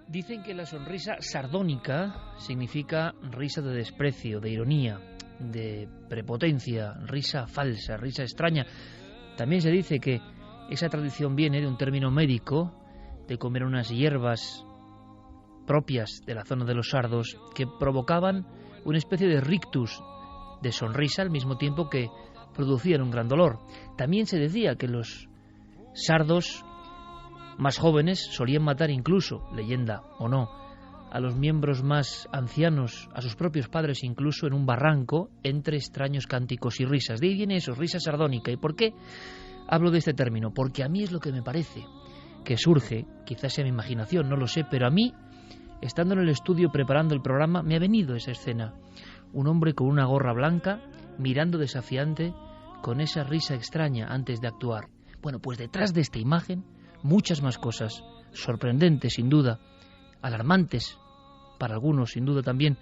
Dicen que la sonrisa sardónica significa risa de desprecio, de ironía, de prepotencia, risa falsa, risa extraña. También se dice que esa tradición viene de un término médico, de comer unas hierbas propias de la zona de los sardos que provocaban una especie de rictus, de sonrisa al mismo tiempo que producían un gran dolor. También se decía que los sardos más jóvenes solían matar incluso, leyenda o no, a los miembros más ancianos, a sus propios padres incluso, en un barranco entre extraños cánticos y risas. De ahí viene eso, risa sardónica. ¿Y por qué hablo de este término? Porque a mí es lo que me parece que surge, quizás sea mi imaginación, no lo sé, pero a mí, estando en el estudio preparando el programa, me ha venido esa escena. Un hombre con una gorra blanca, mirando desafiante, con esa risa extraña antes de actuar. Bueno, pues detrás de esta imagen, muchas más cosas, sorprendentes sin duda, alarmantes para algunos sin duda también,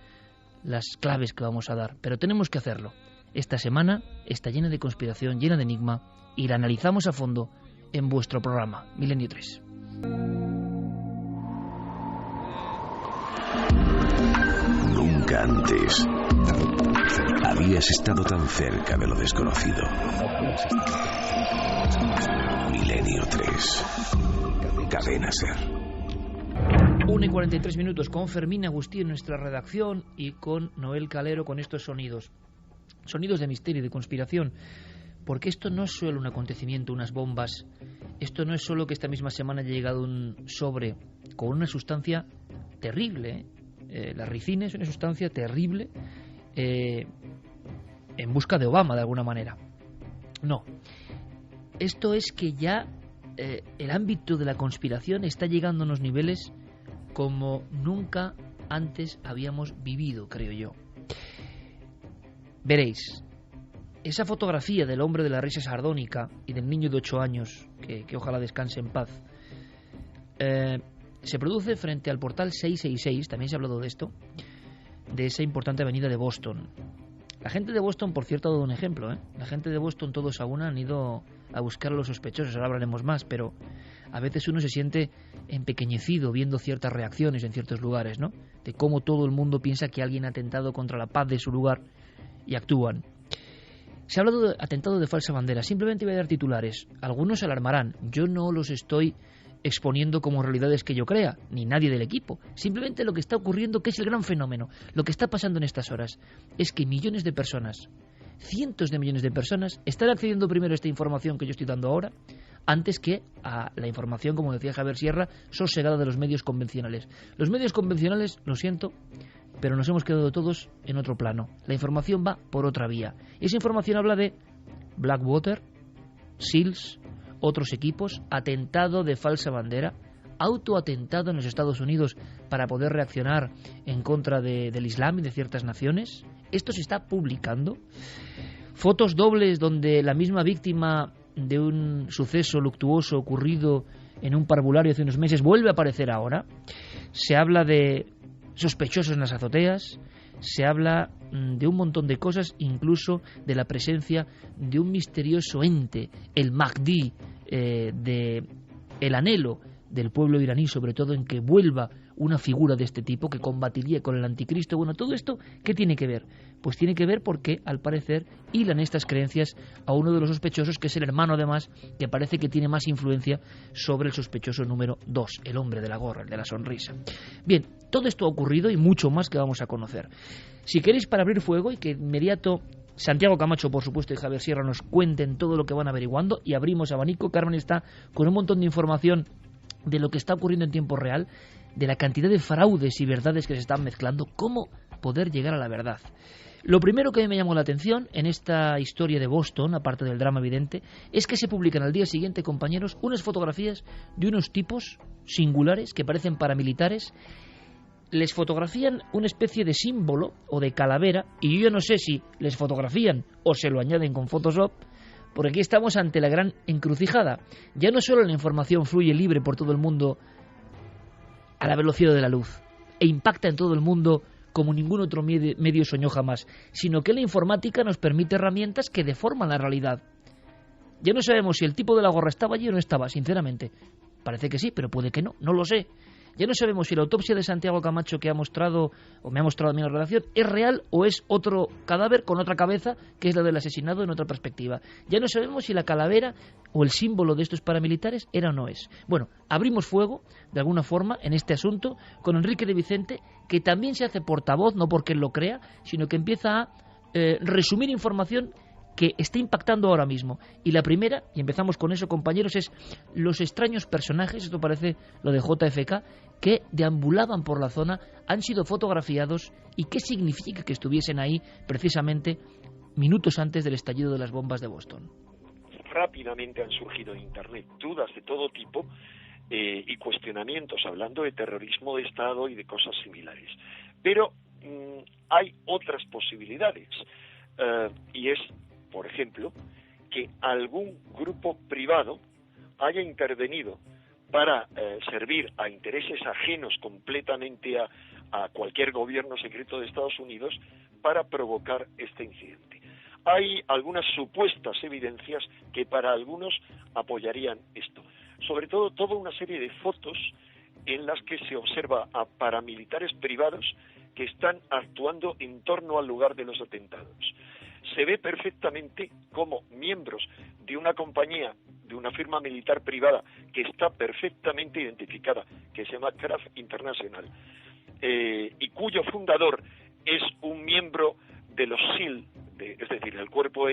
las claves que vamos a dar, pero tenemos que hacerlo. Esta semana está llena de conspiración, llena de enigma, y la analizamos a fondo en vuestro programa Milenio 3. Nunca antes habías estado tan cerca de lo desconocido. Milenio 3. Cadena Ser. 1:43 con Fermín Agustí en nuestra redacción y con Noel Calero con estos sonidos. Sonidos de misterio y de conspiración. Porque esto no es solo un acontecimiento, unas bombas. Esto no es solo que esta misma semana haya llegado un sobre con una sustancia terrible. La ricina es una sustancia terrible en busca de Obama, de alguna manera. No. Esto es que ya el ámbito de la conspiración está llegando a unos niveles como nunca antes habíamos vivido, creo yo. Veréis, esa fotografía del hombre de la risa sardónica y del niño de 8 años, que ojalá descanse en paz, se produce frente al portal 666, también se ha hablado de esto, de esa importante avenida de Boston. La gente de Boston, por cierto, ha dado un ejemplo, ¿eh? La gente de Boston, todos a una, han ido a buscar a los sospechosos, ahora hablaremos más, pero a veces uno se siente empequeñecido viendo ciertas reacciones en ciertos lugares, ¿no? De cómo todo el mundo piensa que alguien ha atentado contra la paz de su lugar y actúan. Se ha hablado de atentado de falsa bandera. Simplemente voy a dar titulares. Algunos se alarmarán. Yo no los estoy exponiendo como realidades que yo crea, ni nadie del equipo. Simplemente lo que está ocurriendo, que es el gran fenómeno, lo que está pasando en estas horas, es que millones de personas, cientos de millones de personas, están accediendo primero a esta información que yo estoy dando ahora, antes que a la información, como decía Javier Sierra, sosegada de los medios convencionales. Los medios convencionales, lo siento, pero nos hemos quedado todos en otro plano. La información va por otra vía. Esa información habla de Blackwater, SEALs, otros equipos, atentado de falsa bandera, autoatentado en los Estados Unidos para poder reaccionar en contra del Islam y de ciertas naciones. Esto se está publicando. Fotos dobles donde la misma víctima de un suceso luctuoso ocurrido en un parvulario hace unos meses vuelve a aparecer ahora. Se habla de sospechosos en las azoteas, se habla de un montón de cosas, incluso de la presencia de un misterioso ente, el Mahdi, de el anhelo del pueblo iraní, sobre todo en que vuelva una figura de este tipo que combatiría con el anticristo. Bueno, todo esto, ¿qué tiene que ver? Pues tiene que ver porque, al parecer, hilan estas creencias a uno de los sospechosos, que es el hermano, además, que parece que tiene más influencia sobre el sospechoso número 2, el hombre de la gorra, el de la sonrisa. Bien, todo esto ha ocurrido y mucho más que vamos a conocer. Si queréis, para abrir fuego y que inmediato Santiago Camacho, por supuesto, y Javier Sierra nos cuenten todo lo que van averiguando, y abrimos abanico. Carmen está con un montón de información de lo que está ocurriendo en tiempo real, de la cantidad de fraudes y verdades que se están mezclando, cómo poder llegar a la verdad. Lo primero que me llamó la atención en esta historia de Boston, aparte del drama evidente, es que se publican al día siguiente, compañeros, unas fotografías de unos tipos singulares que parecen paramilitares. Les fotografían una especie de símbolo o de calavera, y yo ya no sé si les fotografían o se lo añaden con Photoshop, porque aquí estamos ante la gran encrucijada. Ya no solo la información fluye libre por todo el mundo a la velocidad de la luz e impacta en todo el mundo como ningún otro medio soñó jamás, sino que la informática nos permite herramientas que deforman la realidad. Ya no sabemos si el tipo de la gorra estaba allí o no estaba, sinceramente. Parece que sí, pero puede que no, no lo sé. Ya no sabemos si la autopsia de Santiago Camacho que ha mostrado, o me ha mostrado a mí la redacción, es real o es otro cadáver con otra cabeza, que es la del asesinado en otra perspectiva. Ya no sabemos si la calavera o el símbolo de estos paramilitares era o no es. Bueno, abrimos fuego, de alguna forma, en este asunto, con Enrique de Vicente, que también se hace portavoz, no porque él lo crea, sino que empieza a resumir información que está impactando ahora mismo. Y la primera, y empezamos con eso, compañeros, es los extraños personajes, esto parece lo de JFK, que deambulaban por la zona, han sido fotografiados, y qué significa que estuviesen ahí precisamente minutos antes del estallido de las bombas de Boston. Rápidamente han surgido en Internet dudas de todo tipo y cuestionamientos hablando de terrorismo de Estado y de cosas similares. Pero hay otras posibilidades y es, por ejemplo, que algún grupo privado haya intervenido para servir a intereses ajenos completamente a cualquier gobierno secreto de Estados Unidos para provocar este incidente. Hay algunas supuestas evidencias que para algunos apoyarían esto. Sobre todo, toda una serie de fotos en las que se observa a paramilitares privados que están actuando en torno al lugar de los atentados. Se ve perfectamente como miembros de una compañía, de una firma militar privada que está perfectamente identificada, que se llama Kraft International, y cuyo fundador es un miembro de los SEAL, es decir, el cuerpo de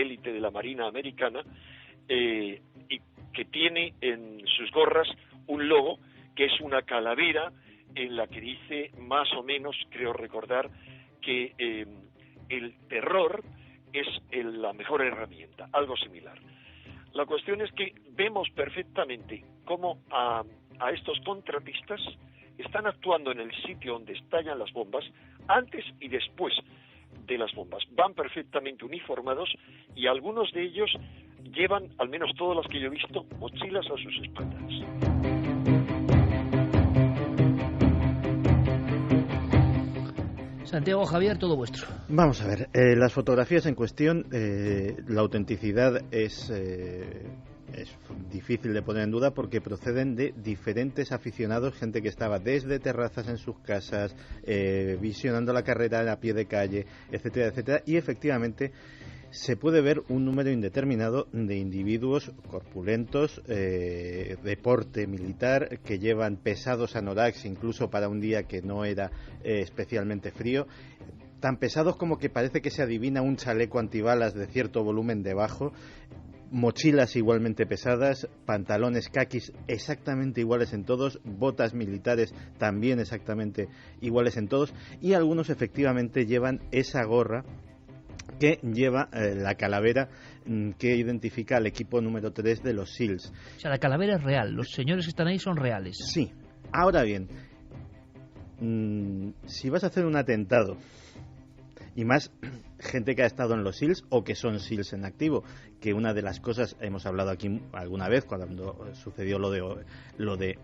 élite de la Marina Americana, y que tiene en sus gorras un logo que es una calavera en la que dice más o menos, creo recordar, que el terror es la mejor herramienta, algo similar. La cuestión es que vemos perfectamente cómo a estos contratistas están actuando en el sitio donde estallan las bombas, antes y después de las bombas. Van perfectamente uniformados y algunos de ellos llevan, al menos todas las que yo he visto, mochilas a sus espaldas. Santiago, Javier, todo vuestro. Vamos a ver, las fotografías en cuestión, la autenticidad es difícil de poner en duda porque proceden de diferentes aficionados, gente que estaba desde terrazas en sus casas, visionando la carrera a pie de calle, etcétera, etcétera, y efectivamente se puede ver un número indeterminado de individuos corpulentos, de porte militar, que llevan pesados anoraks, incluso para un día que no era especialmente frío, tan pesados como que parece que se adivina un chaleco antibalas de cierto volumen debajo, mochilas igualmente pesadas, pantalones caquis exactamente iguales en todos, botas militares también exactamente iguales en todos, y algunos efectivamente llevan esa gorra que lleva la calavera que identifica al equipo número 3 de los SEALs. O sea, la calavera es real, los señores que están ahí son reales. Sí. Ahora bien, si vas a hacer un atentado, y más gente que ha estado en los SEALs o que son SEALs en activo, que una de las cosas, hemos hablado aquí alguna vez cuando sucedió lo de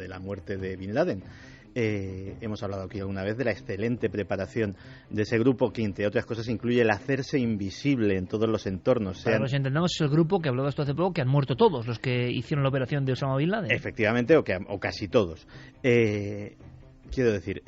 la muerte de Bin Laden. Hemos hablado aquí alguna vez de la excelente preparación de ese grupo, que entre otras cosas incluye el hacerse invisible en todos los entornos. Para que nos entendamos, es el grupo que habló de esto hace poco, que han muerto todos los que hicieron la operación de Osama Bin Laden. Efectivamente, o casi todos. Quiero decir,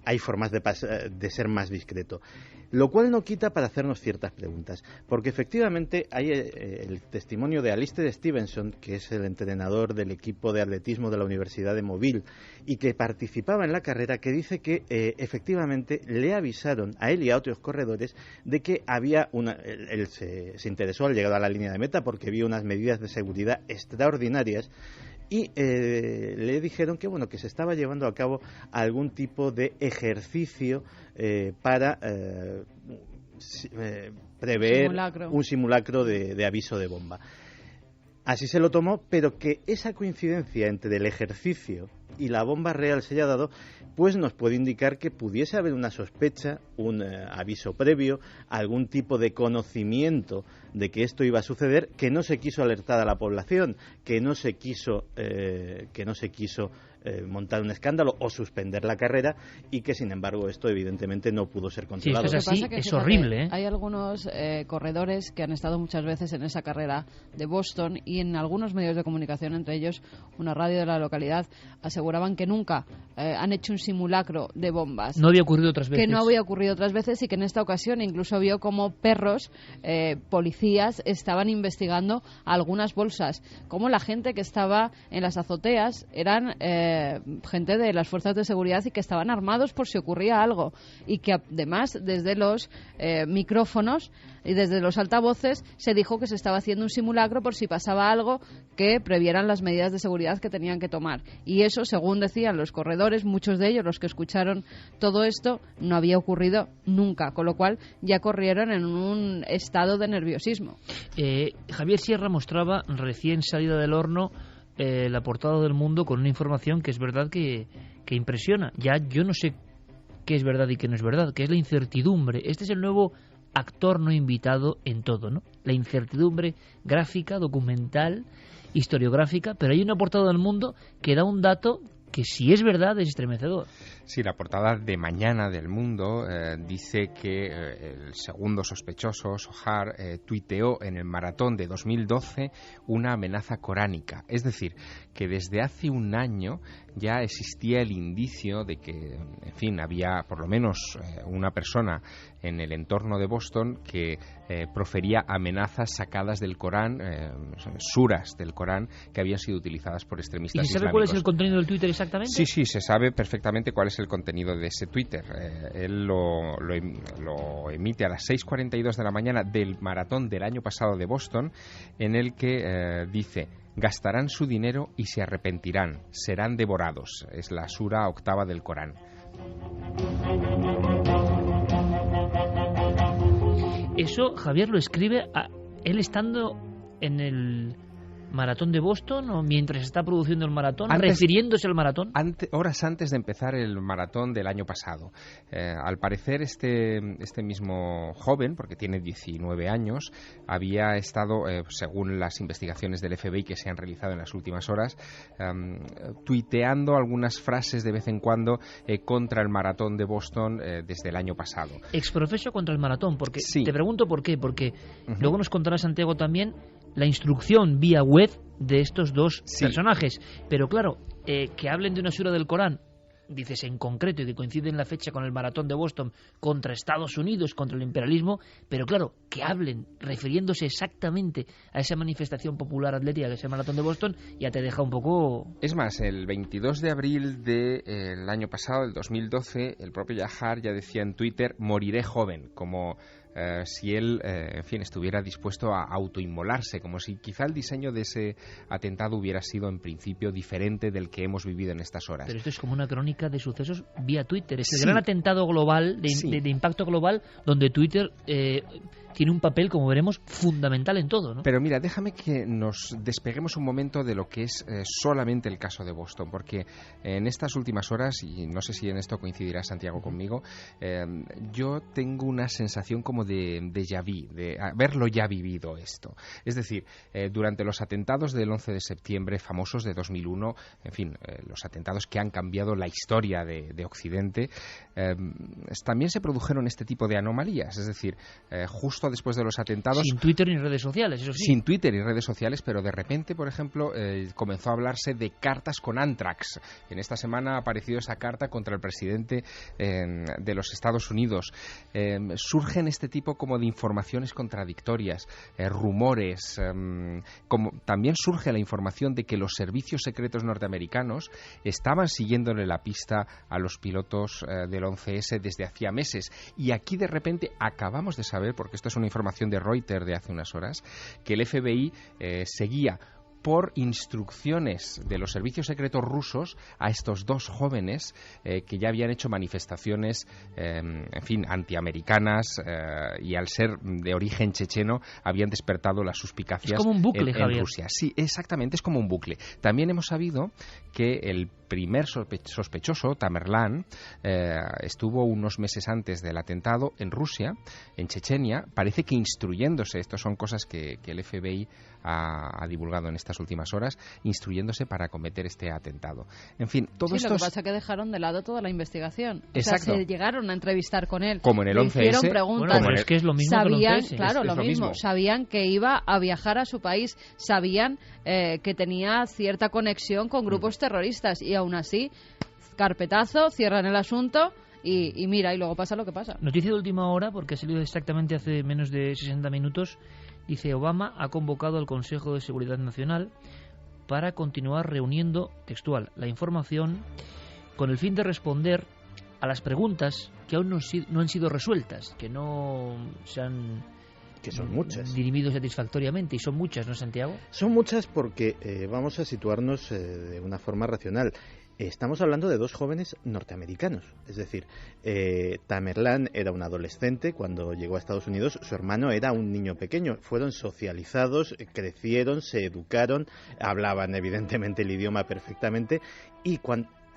hay formas de ser más discreto. Lo cual no quita para hacernos ciertas preguntas, porque efectivamente hay el testimonio de Alistair Stevenson, que es el entrenador del equipo de atletismo de la Universidad de Mobile y que participaba en la carrera, que dice que efectivamente le avisaron a él y a otros corredores de que había él se interesó al llegar a la línea de meta porque vio unas medidas de seguridad extraordinarias. Y le dijeron que bueno, que se estaba llevando a cabo algún tipo de ejercicio para prever un simulacro de aviso de bomba. Así se lo tomó, pero que esa coincidencia entre el ejercicio y la bomba real se haya dado, pues nos puede indicar que pudiese haber una sospecha, un aviso previo, algún tipo de conocimiento de que esto iba a suceder, que no se quiso alertar a la población, que no se quiso montar un escándalo o suspender la carrera, y que sin embargo esto evidentemente no pudo ser controlado. Sí, esto es así, es horrible, ¿eh? Hay algunos corredores que han estado muchas veces en esa carrera de Boston, y en algunos medios de comunicación, entre ellos una radio de la localidad, aseguraban que nunca han hecho un simulacro de bombas. No había ocurrido otras veces. Que no había ocurrido otras veces, y que en esta ocasión incluso vio como perros, policías, estaban investigando algunas bolsas. Como la gente que estaba en las azoteas eran gente de las fuerzas de seguridad y que estaban armados por si ocurría algo. Y que además desde los micrófonos y desde los altavoces se dijo que se estaba haciendo un simulacro por si pasaba algo, que previeran las medidas de seguridad que tenían que tomar. Y eso, según decían los corredores, muchos de ellos, los que escucharon todo esto, no había ocurrido nunca, con lo cual ya corrieron en un estado de nerviosismo. Javier Sierra mostraba recién salida del horno la portada del Mundo con una información que es verdad que impresiona. Ya yo no sé qué es verdad y qué no es verdad, que es la incertidumbre. Este es el nuevo actor no invitado en todo, ¿no? La incertidumbre gráfica, documental, historiográfica, pero hay una portada del Mundo que da un dato que, si es verdad, es estremecedor. Sí, la portada de mañana del Mundo dice que el segundo sospechoso, Sohar, tuiteó en el maratón de 2012 una amenaza coránica. Es decir, que desde hace un año ya existía el indicio de que, en fin, había por lo menos una persona en el entorno de Boston que profería amenazas sacadas del Corán, suras del Corán, que habían sido utilizadas por extremistas islámicos. ¿Y se sabe cuál es el contenido del Twitter exactamente? Sí, se sabe perfectamente cuál es el contenido de ese Twitter. Él lo emite a las 6:42 de la mañana del maratón del año pasado de Boston, en el que dice: gastarán su dinero y se arrepentirán, serán devorados. Es la sura octava del Corán. Eso Javier lo escribe él estando en el maratón de Boston, o mientras está produciendo el maratón, refiriéndose al maratón. Horas antes de empezar el maratón del año pasado. Al parecer este mismo joven, porque tiene 19 años, había estado, según las investigaciones del FBI que se han realizado en las últimas horas, tuiteando algunas frases de vez en cuando contra el maratón de Boston desde el año pasado. Exprofeso contra el maratón, porque sí. Te pregunto por qué, porque luego nos contará Santiago también la instrucción vía web de estos dos personajes. Pero claro, que hablen de una sura del Corán, dices en concreto, y que coincide en la fecha con el maratón de Boston contra Estados Unidos, contra el imperialismo, pero claro, que hablen refiriéndose exactamente a esa manifestación popular atlética que es el maratón de Boston, ya te deja un poco... Es más, el 22 de abril del año pasado, el 2012, el propio Yahar ya decía en Twitter: moriré joven, como... si él, en fin, estuviera dispuesto a autoinmolarse, como si quizá el diseño de ese atentado hubiera sido en principio diferente del que hemos vivido en estas horas. Pero esto es como una crónica de sucesos vía Twitter. Es el gran atentado global, de impacto global, donde Twitter tiene un papel, como veremos, fundamental en todo, ¿no? Pero mira, déjame que nos despeguemos un momento de lo que es solamente el caso de Boston, porque en estas últimas horas, y no sé si en esto coincidirá Santiago conmigo, yo tengo una sensación como de déjà vu, de haberlo ya vivido esto. Es decir, durante los atentados del 11 de septiembre famosos de 2001, en fin, los atentados que han cambiado la historia de Occidente, también se produjeron este tipo de anomalías. Es decir, justo después de los atentados... Sin Twitter ni redes sociales, eso sí. Sin Twitter y redes sociales, pero de repente, por ejemplo, comenzó a hablarse de cartas con Anthrax. En esta semana ha aparecido esa carta contra el presidente de los Estados Unidos. Surgen este tipo como de informaciones contradictorias, rumores, como también surge la información de que los servicios secretos norteamericanos estaban siguiéndole la pista a los pilotos del 11S desde hacía meses. Y aquí de repente acabamos de saber, porque esto es una información de Reuters de hace unas horas, que el FBI seguía por instrucciones de los servicios secretos rusos a estos dos jóvenes que ya habían hecho manifestaciones, en fin, antiamericanas, y al ser de origen checheno habían despertado las suspicacias. Es como un bucle, en Rusia. Sí, exactamente, es como un bucle. También hemos sabido que el primer sospechoso, Tamerlán, estuvo unos meses antes del atentado en Rusia, en Chechenia, parece que instruyéndose, estas son cosas que el FBI ha divulgado en estas últimas horas, instruyéndose para cometer este atentado. En fin, todo esto... Lo que pasa es que dejaron de lado toda la investigación. Exacto. O sea, se llegaron a entrevistar con él. Como en el 11S. Hicieron preguntas. Bueno, pero es que es lo mismo sabían, que el 11S. claro, Es lo mismo. Sabían que iba a viajar a su país, sabían que tenía cierta conexión con grupos terroristas y aún así, carpetazo, cierran el asunto y mira, y luego pasa lo que pasa. Noticia de última hora, porque ha salido exactamente hace menos de 60 minutos, dice: Obama ha convocado al Consejo de Seguridad Nacional para continuar reuniendo, textual, la información con el fin de responder a las preguntas que aún no han sido resueltas, que no se han... Que son muchas. Dirimido satisfactoriamente, y son muchas, ¿no, Santiago? Son muchas porque vamos a situarnos de una forma racional. Estamos hablando de dos jóvenes norteamericanos, es decir, Tamerlán era un adolescente cuando llegó a Estados Unidos, su hermano era un niño pequeño, fueron socializados, crecieron, se educaron, hablaban evidentemente el idioma perfectamente y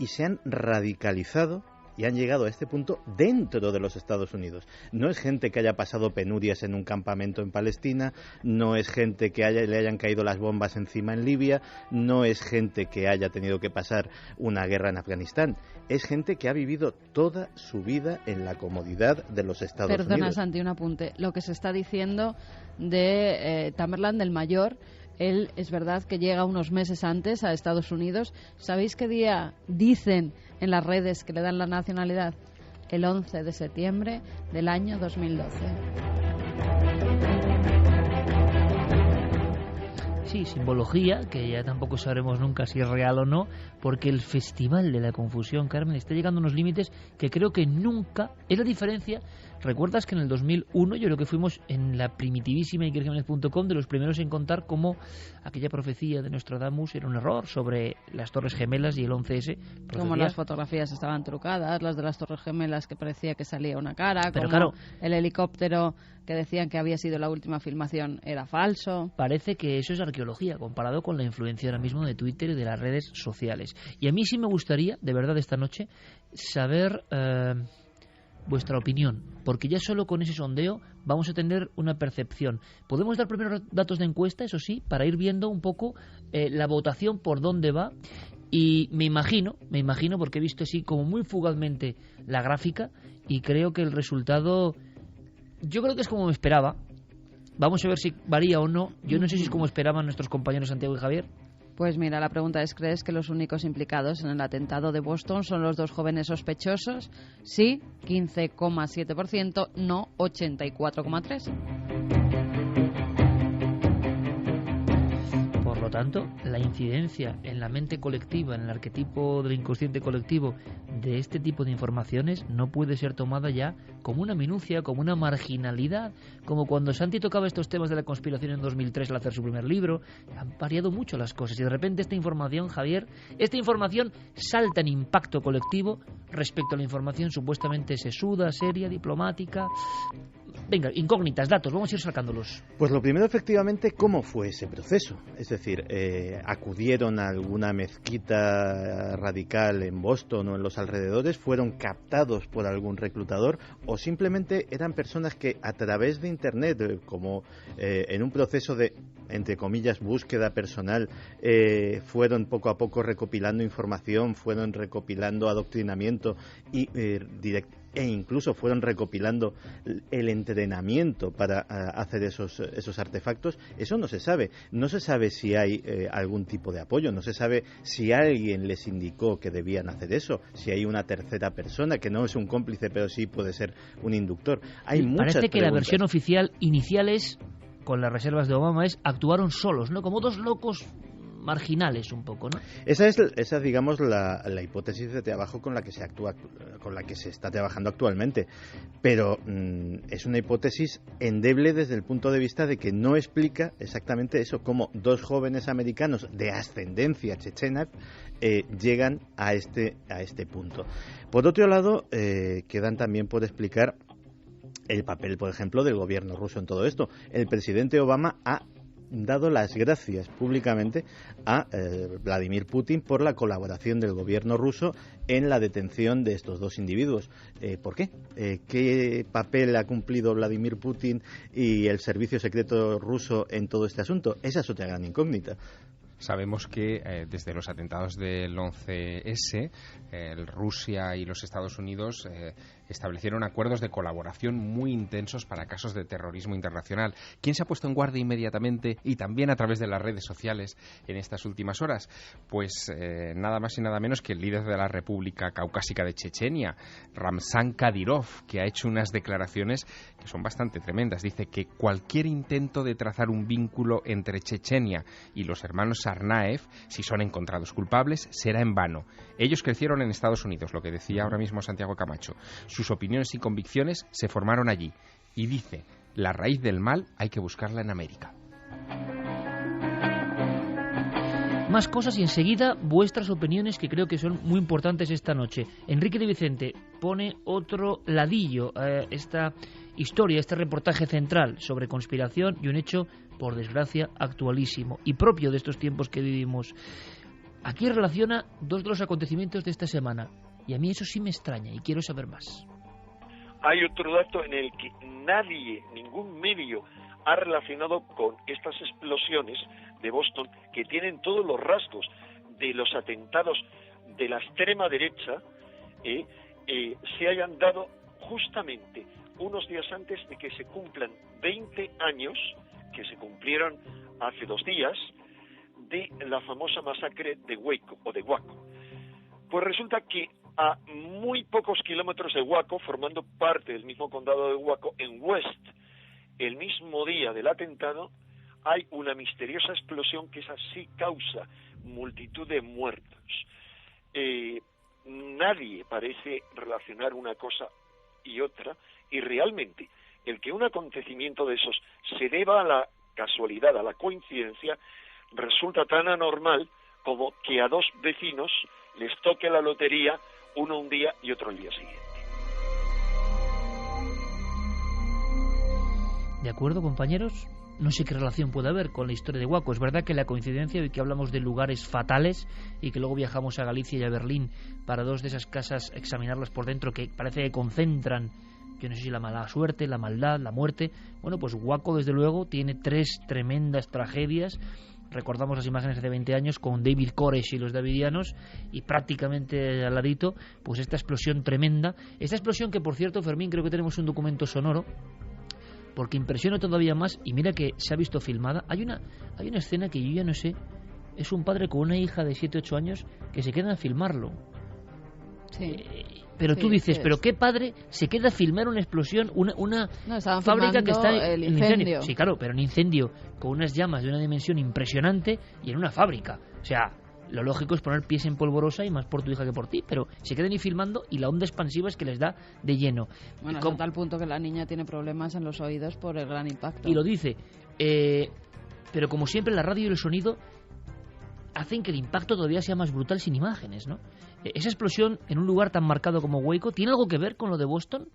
se han radicalizado y han llegado a este punto dentro de los Estados Unidos. No es gente que haya pasado penurias en un campamento en Palestina, no es gente que le hayan caído las bombas encima en Libia, no es gente que haya tenido que pasar una guerra en Afganistán. Es gente que ha vivido toda su vida en la comodidad de los Estados Unidos. Perdona, Santi, un apunte. Lo que se está diciendo de Tamerlán, del mayor, él es verdad que llega unos meses antes a Estados Unidos. ¿Sabéis qué día dicen en las redes que le dan la nacionalidad? El 11 de septiembre del año 2012. Sí, simbología, que ya tampoco sabremos nunca si es real o no, porque el Festival de la Confusión, Carmen, está llegando a unos límites que creo que nunca... Es la diferencia. ¿Recuerdas que en el 2001 yo creo que fuimos en la primitivísima ikerjimenez.com de los primeros en contar cómo aquella profecía de Nostradamus era un error sobre las Torres Gemelas y el 11S? Como las fotografías estaban trucadas, las de las Torres Gemelas que parecía que salía una cara, pero como claro, el helicóptero que decían que había sido la última filmación era falso. Parece que eso es arqueología comparado con la influencia ahora mismo de Twitter y de las redes sociales. Y a mí sí me gustaría, de verdad, esta noche, saber vuestra opinión, porque ya solo con ese sondeo vamos a tener una percepción. Podemos dar primeros datos de encuesta, eso sí, para ir viendo un poco la votación por dónde va. Y me imagino, porque he visto así como muy fugazmente la gráfica y creo que el resultado, yo creo que es como me esperaba. Vamos a ver si varía o no. Yo no sé si es como esperaban nuestros compañeros Santiago y Javier. Pues mira, la pregunta es: ¿crees que los únicos implicados en el atentado de Boston son los dos jóvenes sospechosos? Sí, 15,7%, no 84,3%. Por lo tanto, la incidencia en la mente colectiva, en el arquetipo del inconsciente colectivo de este tipo de informaciones no puede ser tomada ya como una minucia, como una marginalidad, como cuando Santi tocaba estos temas de la conspiración en 2003 al hacer su primer libro. Han variado mucho las cosas y de repente esta información, Javier, esta información salta en impacto colectivo respecto a la información supuestamente sesuda, seria, diplomática. Venga, incógnitas, datos, vamos a ir sacándolos. Pues lo primero, efectivamente, ¿cómo fue ese proceso? Es decir, ¿acudieron a alguna mezquita radical en Boston o en los alrededores? ¿Fueron captados por algún reclutador? ¿O simplemente eran personas que a través de Internet, como en un proceso de, entre comillas, búsqueda personal, fueron poco a poco recopilando información, fueron recopilando adoctrinamiento e incluso fueron recopilando el entrenamiento para hacer esos artefactos? Eso no se sabe. No se sabe si hay algún tipo de apoyo, no se sabe si alguien les indicó que debían hacer eso, si hay una tercera persona que no es un cómplice pero sí puede ser un inductor. Hay muchas Parece que preguntas. la versión oficial inicial es, con las reservas de Obama, es actuaron solos, ¿no? Como dos locos marginales un poco, ¿no? Esa es digamos, la hipótesis de trabajo con la que se está trabajando actualmente. Pero es una hipótesis endeble desde el punto de vista de que no explica exactamente eso, cómo dos jóvenes americanos de ascendencia chechena llegan a este punto. Por otro lado, quedan también por explicar el papel, por ejemplo, del gobierno ruso en todo esto. El presidente Obama ha dado las gracias públicamente a Vladimir Putin por la colaboración del gobierno ruso en la detención de estos dos individuos. ¿Por qué? ¿Qué papel ha cumplido Vladimir Putin y el servicio secreto ruso en todo este asunto? Esa es otra gran incógnita. Sabemos que desde los atentados del 11S, Rusia y los Estados Unidos establecieron acuerdos de colaboración muy intensos para casos de terrorismo internacional. ¿Quién se ha puesto en guardia inmediatamente y también a través de las redes sociales en estas últimas horas? Pues nada más y nada menos que el líder de la República Caucásica de Chechenia, Ramzan Kadyrov, que ha hecho unas declaraciones que son bastante tremendas. Dice que cualquier intento de trazar un vínculo entre Chechenia y los hermanos Tsarnaev, si son encontrados culpables, será en vano. Ellos crecieron en Estados Unidos, lo que decía ahora mismo Santiago Camacho. Sus opiniones y convicciones se formaron allí. Y dice, la raíz del mal hay que buscarla en América. Más cosas y enseguida vuestras opiniones, que creo que son muy importantes esta noche. Enrique de Vicente pone otro ladillo a esta historia, este reportaje central sobre conspiración y un hecho, por desgracia, actualísimo y propio de estos tiempos que vivimos. Aquí relaciona dos de los acontecimientos de esta semana y a mí eso sí me extraña y quiero saber más. Hay otro dato en el que nadie, ningún medio, ha relacionado con estas explosiones de Boston, que tienen todos los rasgos de los atentados de la extrema derecha, se hayan dado justamente unos días antes de que se cumplan 20 años, que se cumplieron hace 2 días, de la famosa masacre de Waco, o de Waco. Pues resulta que a muy pocos kilómetros de Waco, formando parte del mismo condado de Waco, en West, el mismo día del atentado, hay una misteriosa explosión que esa sí causa multitud de muertos. Nadie parece relacionar una cosa y otra, y realmente el que un acontecimiento de esos se deba a la casualidad, a la coincidencia, resulta tan anormal como que a dos vecinos les toque la lotería, uno un día y otro el día siguiente. ¿De acuerdo, compañeros? No sé qué relación puede haber con la historia de Waco. Es verdad que la coincidencia de que hablamos de lugares fatales y que luego viajamos a Galicia y a Berlín para dos de esas casas, examinarlas por dentro, que parece que concentran, yo no sé si la mala suerte, la maldad, la muerte. Bueno, pues Waco, desde luego, tiene 3 tremendas tragedias. Recordamos las imágenes de hace 20 años con David Koresh y los davidianos, y prácticamente al ladito, pues esta explosión tremenda. Esta explosión que, por cierto, Fermín, creo que tenemos un documento sonoro, porque impresiona todavía más, y mira que se ha visto filmada. Hay una escena que yo ya no sé, es un padre con una hija de 7-8 años que se quedan a filmarlo. Sí. Pero sí, tú dices, sí, ¿pero qué padre se queda a filmar una explosión, una fábrica que está el en incendio? Sí, claro, pero un incendio con unas llamas de una dimensión impresionante y en una fábrica. O sea, lo lógico es poner pies en polvorosa, y más por tu hija que por ti, pero se quedan ahí filmando y la onda expansiva es que les da de lleno. Bueno, hasta tal punto que la niña tiene problemas en los oídos por el gran impacto. Y lo dice. Pero como siempre, la radio y el sonido hacen que el impacto todavía sea más brutal sin imágenes, ¿no? Esa explosión en un lugar tan marcado como Waco, ¿tiene algo que ver con lo de Boston?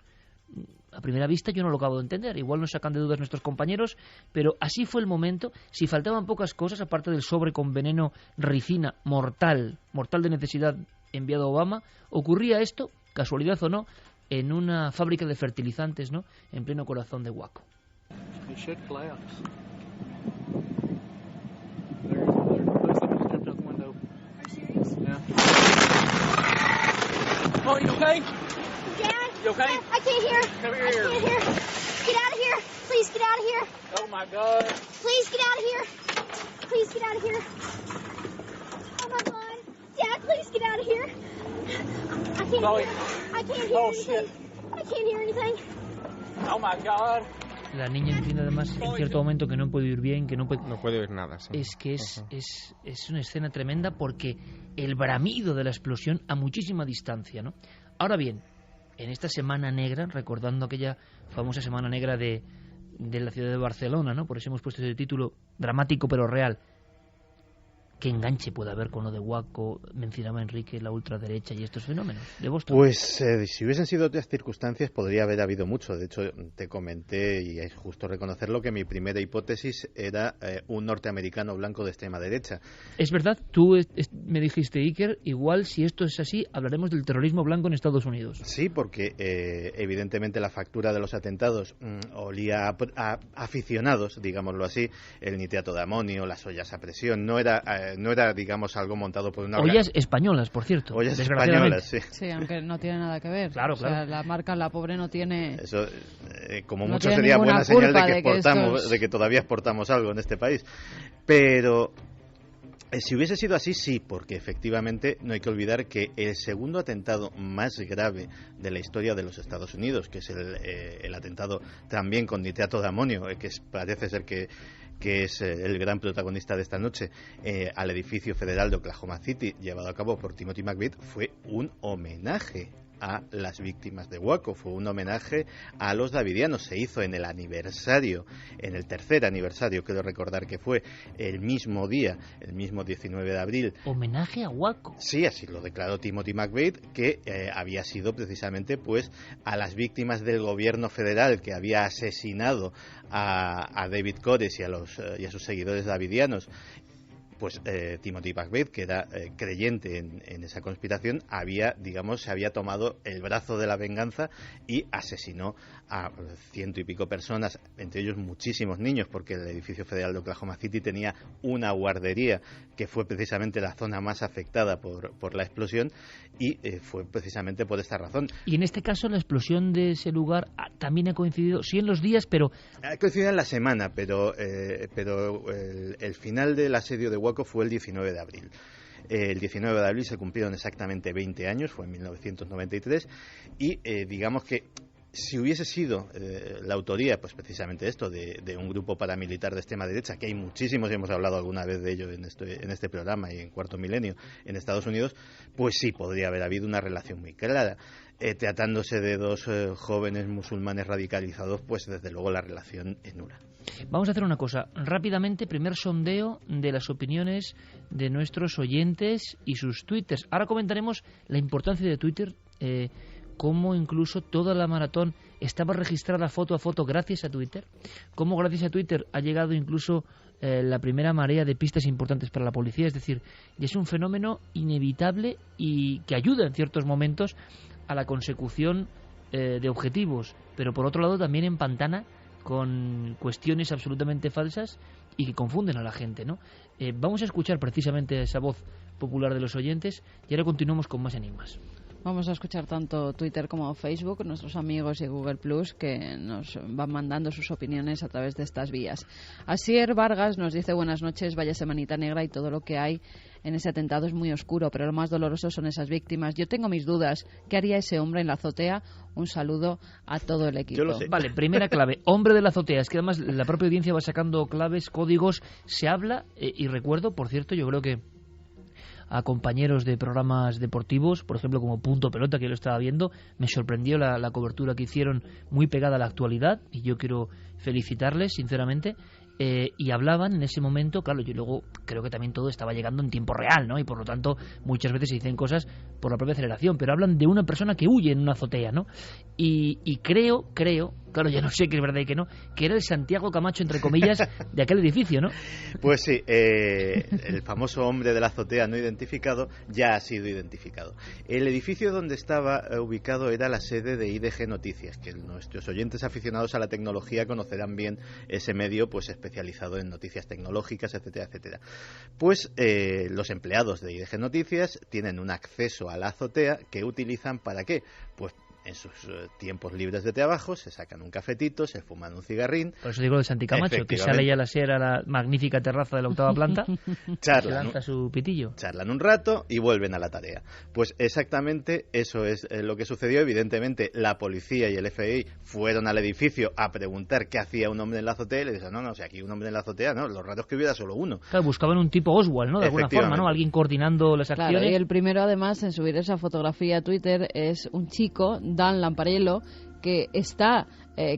A primera vista yo no lo acabo de entender, igual nos sacan de dudas nuestros compañeros, pero así fue el momento. Si faltaban pocas cosas, aparte del sobre con veneno ricina mortal de necesidad enviado a Obama, ocurría esto, casualidad o no, en una fábrica de fertilizantes, ¿no?, en pleno corazón de Waco. Oh, you okay? Dad? You okay? I can't hear. Come here. I can't hear. Get out of here. Please get out of here. Oh, my God. Please get out of here. Please get out of here. Oh, my God. Dad, please get out of here. I can't Chloe. hear. I can't hear Oh, anything. shit. I can't hear anything. Oh, my God. la niña entiende además en cierto momento que no puede ir bien, que no puede oír nada. Sí. Es que es una escena tremenda porque el bramido de la explosión a muchísima distancia, ¿no? Ahora bien, en esta Semana Negra, recordando aquella famosa Semana Negra de la ciudad de Barcelona, ¿no? Por eso hemos puesto ese título dramático pero real. ¿Qué enganche puede haber con lo de Waco? Mencionaba Enrique, la ultraderecha y estos fenómenos de Boston. Pues si hubiesen sido otras circunstancias podría haber habido mucho. De hecho, te comenté, y es justo reconocerlo, que mi primera hipótesis era un norteamericano blanco de extrema derecha. Es verdad, tú me dijiste, Iker, igual si esto es así, hablaremos del terrorismo blanco en Estados Unidos. Sí, porque evidentemente la factura de los atentados olía a aficionados, digámoslo así, el nitrato de amonio, las ollas a presión, no era, digamos, algo montado por una... Ollas españolas, por cierto. Ollas españolas, sí. Sí, aunque no tiene nada que ver. Claro, claro. O sea, la marca, la pobre, no tiene... Eso, como no mucho tiene sería buena señal de que exportamos, de que todavía exportamos algo en este país. Pero... si hubiese sido así, sí, porque efectivamente no hay que olvidar que el segundo atentado más grave de la historia de los Estados Unidos, que es el atentado también con nitrato de amonio, parece ser que es el gran protagonista de esta noche, al edificio federal de Oklahoma City, llevado a cabo por Timothy McVeigh, fue un homenaje a las víctimas de Waco, fue un homenaje a los davidianos. Se hizo en el tercer aniversario, quiero recordar que fue el mismo día, el mismo 19 de abril. ¿Homenaje a Waco? Sí, así lo declaró Timothy McVeigh, que había sido precisamente pues a las víctimas del gobierno federal que había asesinado a David Koresh y a sus seguidores davidianos. Pues Timothy McVeigh, que era creyente en esa conspiración, se había tomado el brazo de la venganza y asesinó a 100 y pico personas, entre ellos muchísimos niños, porque el edificio federal de Oklahoma City tenía una guardería que fue precisamente la zona más afectada por la explosión, y fue precisamente por esta razón. Y en este caso la explosión de ese lugar también ha coincidido, sí, en los días, pero... Ha coincidido en la semana, pero el final del asedio de Waco fue el 19 de abril. El 19 de abril se cumplieron exactamente 20 años, fue en 1993, y digamos que si hubiese sido la autoría, pues precisamente esto, de un grupo paramilitar de extrema derecha, que hay muchísimos y hemos hablado alguna vez de ello en este programa y en Cuarto Milenio en Estados Unidos, pues sí, podría haber habido una relación muy clara. Tratándose de dos jóvenes musulmanes radicalizados, pues desde luego la relación es nula. Vamos a hacer una cosa, rápidamente, primer sondeo de las opiniones de nuestros oyentes y sus twitters. Ahora comentaremos la importancia de Twitter, cómo incluso toda la maratón estaba registrada foto a foto gracias a Twitter, cómo gracias a Twitter ha llegado incluso la primera marea de pistas importantes para la policía, es decir, es un fenómeno inevitable y que ayuda en ciertos momentos a la consecución de objetivos, pero por otro lado también empantana con cuestiones absolutamente falsas y que confunden a la gente, ¿no? Vamos a escuchar precisamente esa voz popular de los oyentes y ahora continuamos con más enigmas. Vamos a escuchar tanto Twitter como Facebook, nuestros amigos y Google Plus, que nos van mandando sus opiniones a través de estas vías. Asier Vargas nos dice: buenas noches, vaya semanita negra y todo lo que hay en ese atentado es muy oscuro, pero lo más doloroso son esas víctimas. Yo tengo mis dudas. ¿Qué haría ese hombre en la azotea? Un saludo a todo el equipo. Yo lo sé. Vale, primera clave, hombre de la azotea. Es que además la propia audiencia va sacando claves, códigos, se habla, y recuerdo, por cierto, yo creo que a compañeros de programas deportivos, por ejemplo como Punto Pelota, que yo lo estaba viendo, me sorprendió la cobertura que hicieron, muy pegada a la actualidad, y yo quiero felicitarles sinceramente. Y hablaban en ese momento, claro, yo luego creo que también todo estaba llegando en tiempo real, ¿no? Y por lo tanto muchas veces se dicen cosas por la propia aceleración, pero hablan de una persona que huye en una azotea, ¿no? Y creo, claro, ya no sé qué es verdad y qué no, que era el Santiago Camacho, entre comillas, de aquel edificio, ¿no? Pues sí, el famoso hombre de la azotea no identificado ya ha sido identificado. El edificio donde estaba ubicado era la sede de IDG Noticias, que nuestros oyentes aficionados a la tecnología conocerán bien ese medio, pues especializado en noticias tecnológicas, etcétera, etcétera. Pues los empleados de IDG Noticias tienen un acceso a la azotea que utilizan ¿para qué? Pues en sus tiempos libres de trabajo se sacan un cafetito, se fuman un cigarrín. Por eso digo de Santi Camacho, que sale ya a la sierra, a la magnífica terraza de la 8ª planta, se lanza su pitillo. Charlan un rato y vuelven a la tarea. Pues exactamente eso es lo que sucedió. Evidentemente, la policía y el FBI fueron al edificio a preguntar qué hacía un hombre en la azotea y le dijeron, no, si aquí un hombre en la azotea, no, lo raro es que hubiera solo uno. Claro, buscaban un tipo Oswald, ¿no? De alguna forma, ¿no? Alguien coordinando las acciones. Claro, y el primero, además, en subir esa fotografía a Twitter es un chico, Dan Lamparello, que está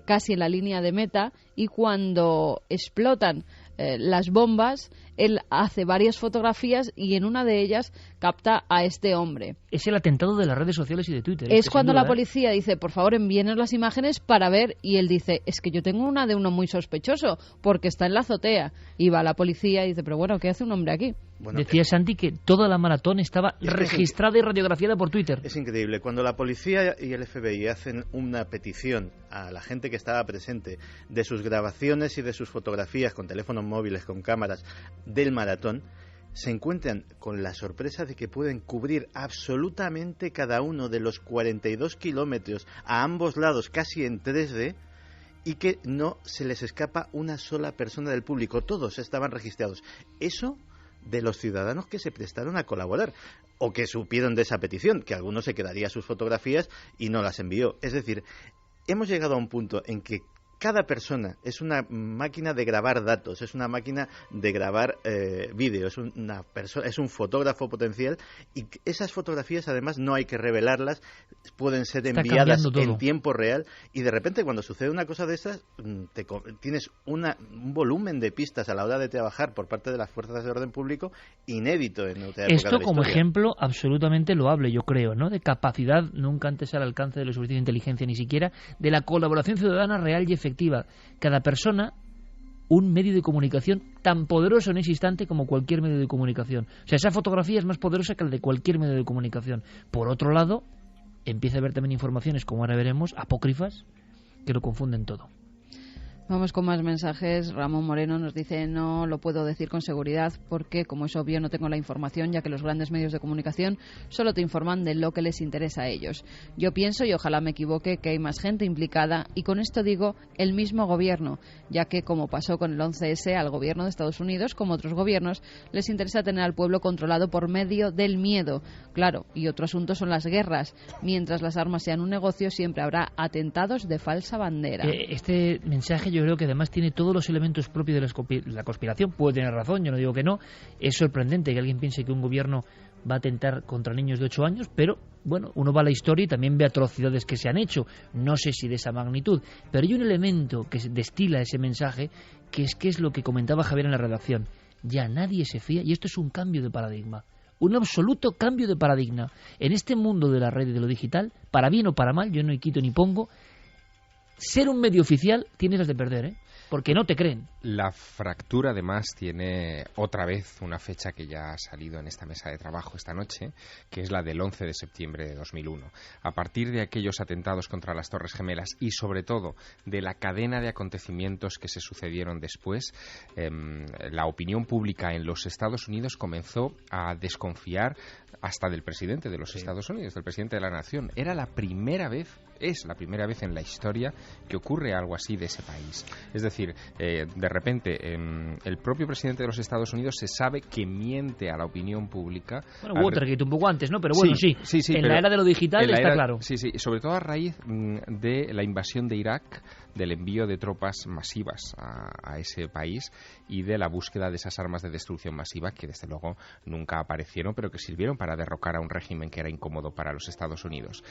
casi en la línea de meta, y cuando explotan las bombas, él hace varias fotografías y en una de ellas capta a este hombre. Es el atentado de las redes sociales y de Twitter. Es cuando la policía dice, por favor, envíenos las imágenes para ver, y él dice, es que yo tengo una de uno muy sospechoso, porque está en la azotea. Y va la policía y dice, pero bueno, ¿qué hace un hombre aquí? Bueno, decía Santi que toda la maratón estaba registrada y radiografiada por Twitter. Es increíble. Cuando la policía y el FBI hacen una petición a la gente que estaba presente de sus grabaciones y de sus fotografías con teléfonos móviles, con cámaras del maratón, se encuentran con la sorpresa de que pueden cubrir absolutamente cada uno de los 42 kilómetros a ambos lados, casi en 3D, y que no se les escapa una sola persona del público. Todos estaban registrados. Eso de los ciudadanos que se prestaron a colaborar o que supieron de esa petición, que alguno se quedaría sus fotografías y no las envió. Es decir, hemos llegado a un punto en que cada persona es una máquina de grabar datos, es una máquina de grabar vídeo, es un fotógrafo potencial, y esas fotografías además no hay que revelarlas, pueden ser enviadas en tiempo real, y de repente cuando sucede una cosa de esas tienes un volumen de pistas a la hora de trabajar por parte de las fuerzas de orden público inédito en otra época. Esto como ejemplo absolutamente loable, yo creo, ¿no? De capacidad nunca antes al alcance de los servicios de inteligencia, ni siquiera de la colaboración ciudadana real y efectiva. Cada persona, un medio de comunicación tan poderoso en ese instante como cualquier medio de comunicación. O sea, esa fotografía es más poderosa que la de cualquier medio de comunicación. Por otro lado, empieza a haber también informaciones, como ahora veremos, apócrifas, que lo confunden todo. Vamos con más mensajes. Ramón Moreno nos dice, no lo puedo decir con seguridad porque, como es obvio, no tengo la información, ya que los grandes medios de comunicación solo te informan de lo que les interesa a ellos. Yo pienso, y ojalá me equivoque, que hay más gente implicada, y con esto digo el mismo gobierno, ya que, como pasó con el 11S, al gobierno de Estados Unidos, como otros gobiernos, les interesa tener al pueblo controlado por medio del miedo. Claro, y otro asunto son las guerras. Mientras las armas sean un negocio, siempre habrá atentados de falsa bandera. Este mensaje yo creo que además tiene todos los elementos propios de la conspiración. Puede tener razón, yo no digo que no. Es sorprendente que alguien piense que un gobierno va a atentar contra niños de 8 años, pero bueno, uno va a la historia y también ve atrocidades que se han hecho. No sé si de esa magnitud, pero hay un elemento que destila ese mensaje, que es lo que comentaba Javier en la redacción. Ya nadie se fía, y esto es un cambio de paradigma. Un absoluto cambio de paradigma. En este mundo de la red y de lo digital, para bien o para mal, yo no quito ni pongo, ser un medio oficial tienes las de perder, porque no te creen. La fractura, además, tiene otra vez una fecha que ya ha salido en esta mesa de trabajo esta noche, que es la del 11 de septiembre de 2001. A partir de aquellos atentados contra las Torres Gemelas y, sobre todo, de la cadena de acontecimientos que se sucedieron después, la opinión pública en los Estados Unidos comenzó a desconfiar hasta del presidente de los Estados Unidos, del presidente de la nación. Es la primera vez en la historia que ocurre algo así de ese país. Es decir, de repente el propio presidente de los Estados Unidos se sabe que miente a la opinión pública. Bueno, Watergate un poco antes, ¿no? Pero bueno, sí. En la era de lo digital está claro. Sí, sobre todo a raíz de la invasión de Irak, del envío de tropas masivas a ese país y de la búsqueda de esas armas de destrucción masiva que desde luego nunca aparecieron, pero que sirvieron para derrocar a un régimen que era incómodo para los Estados Unidos.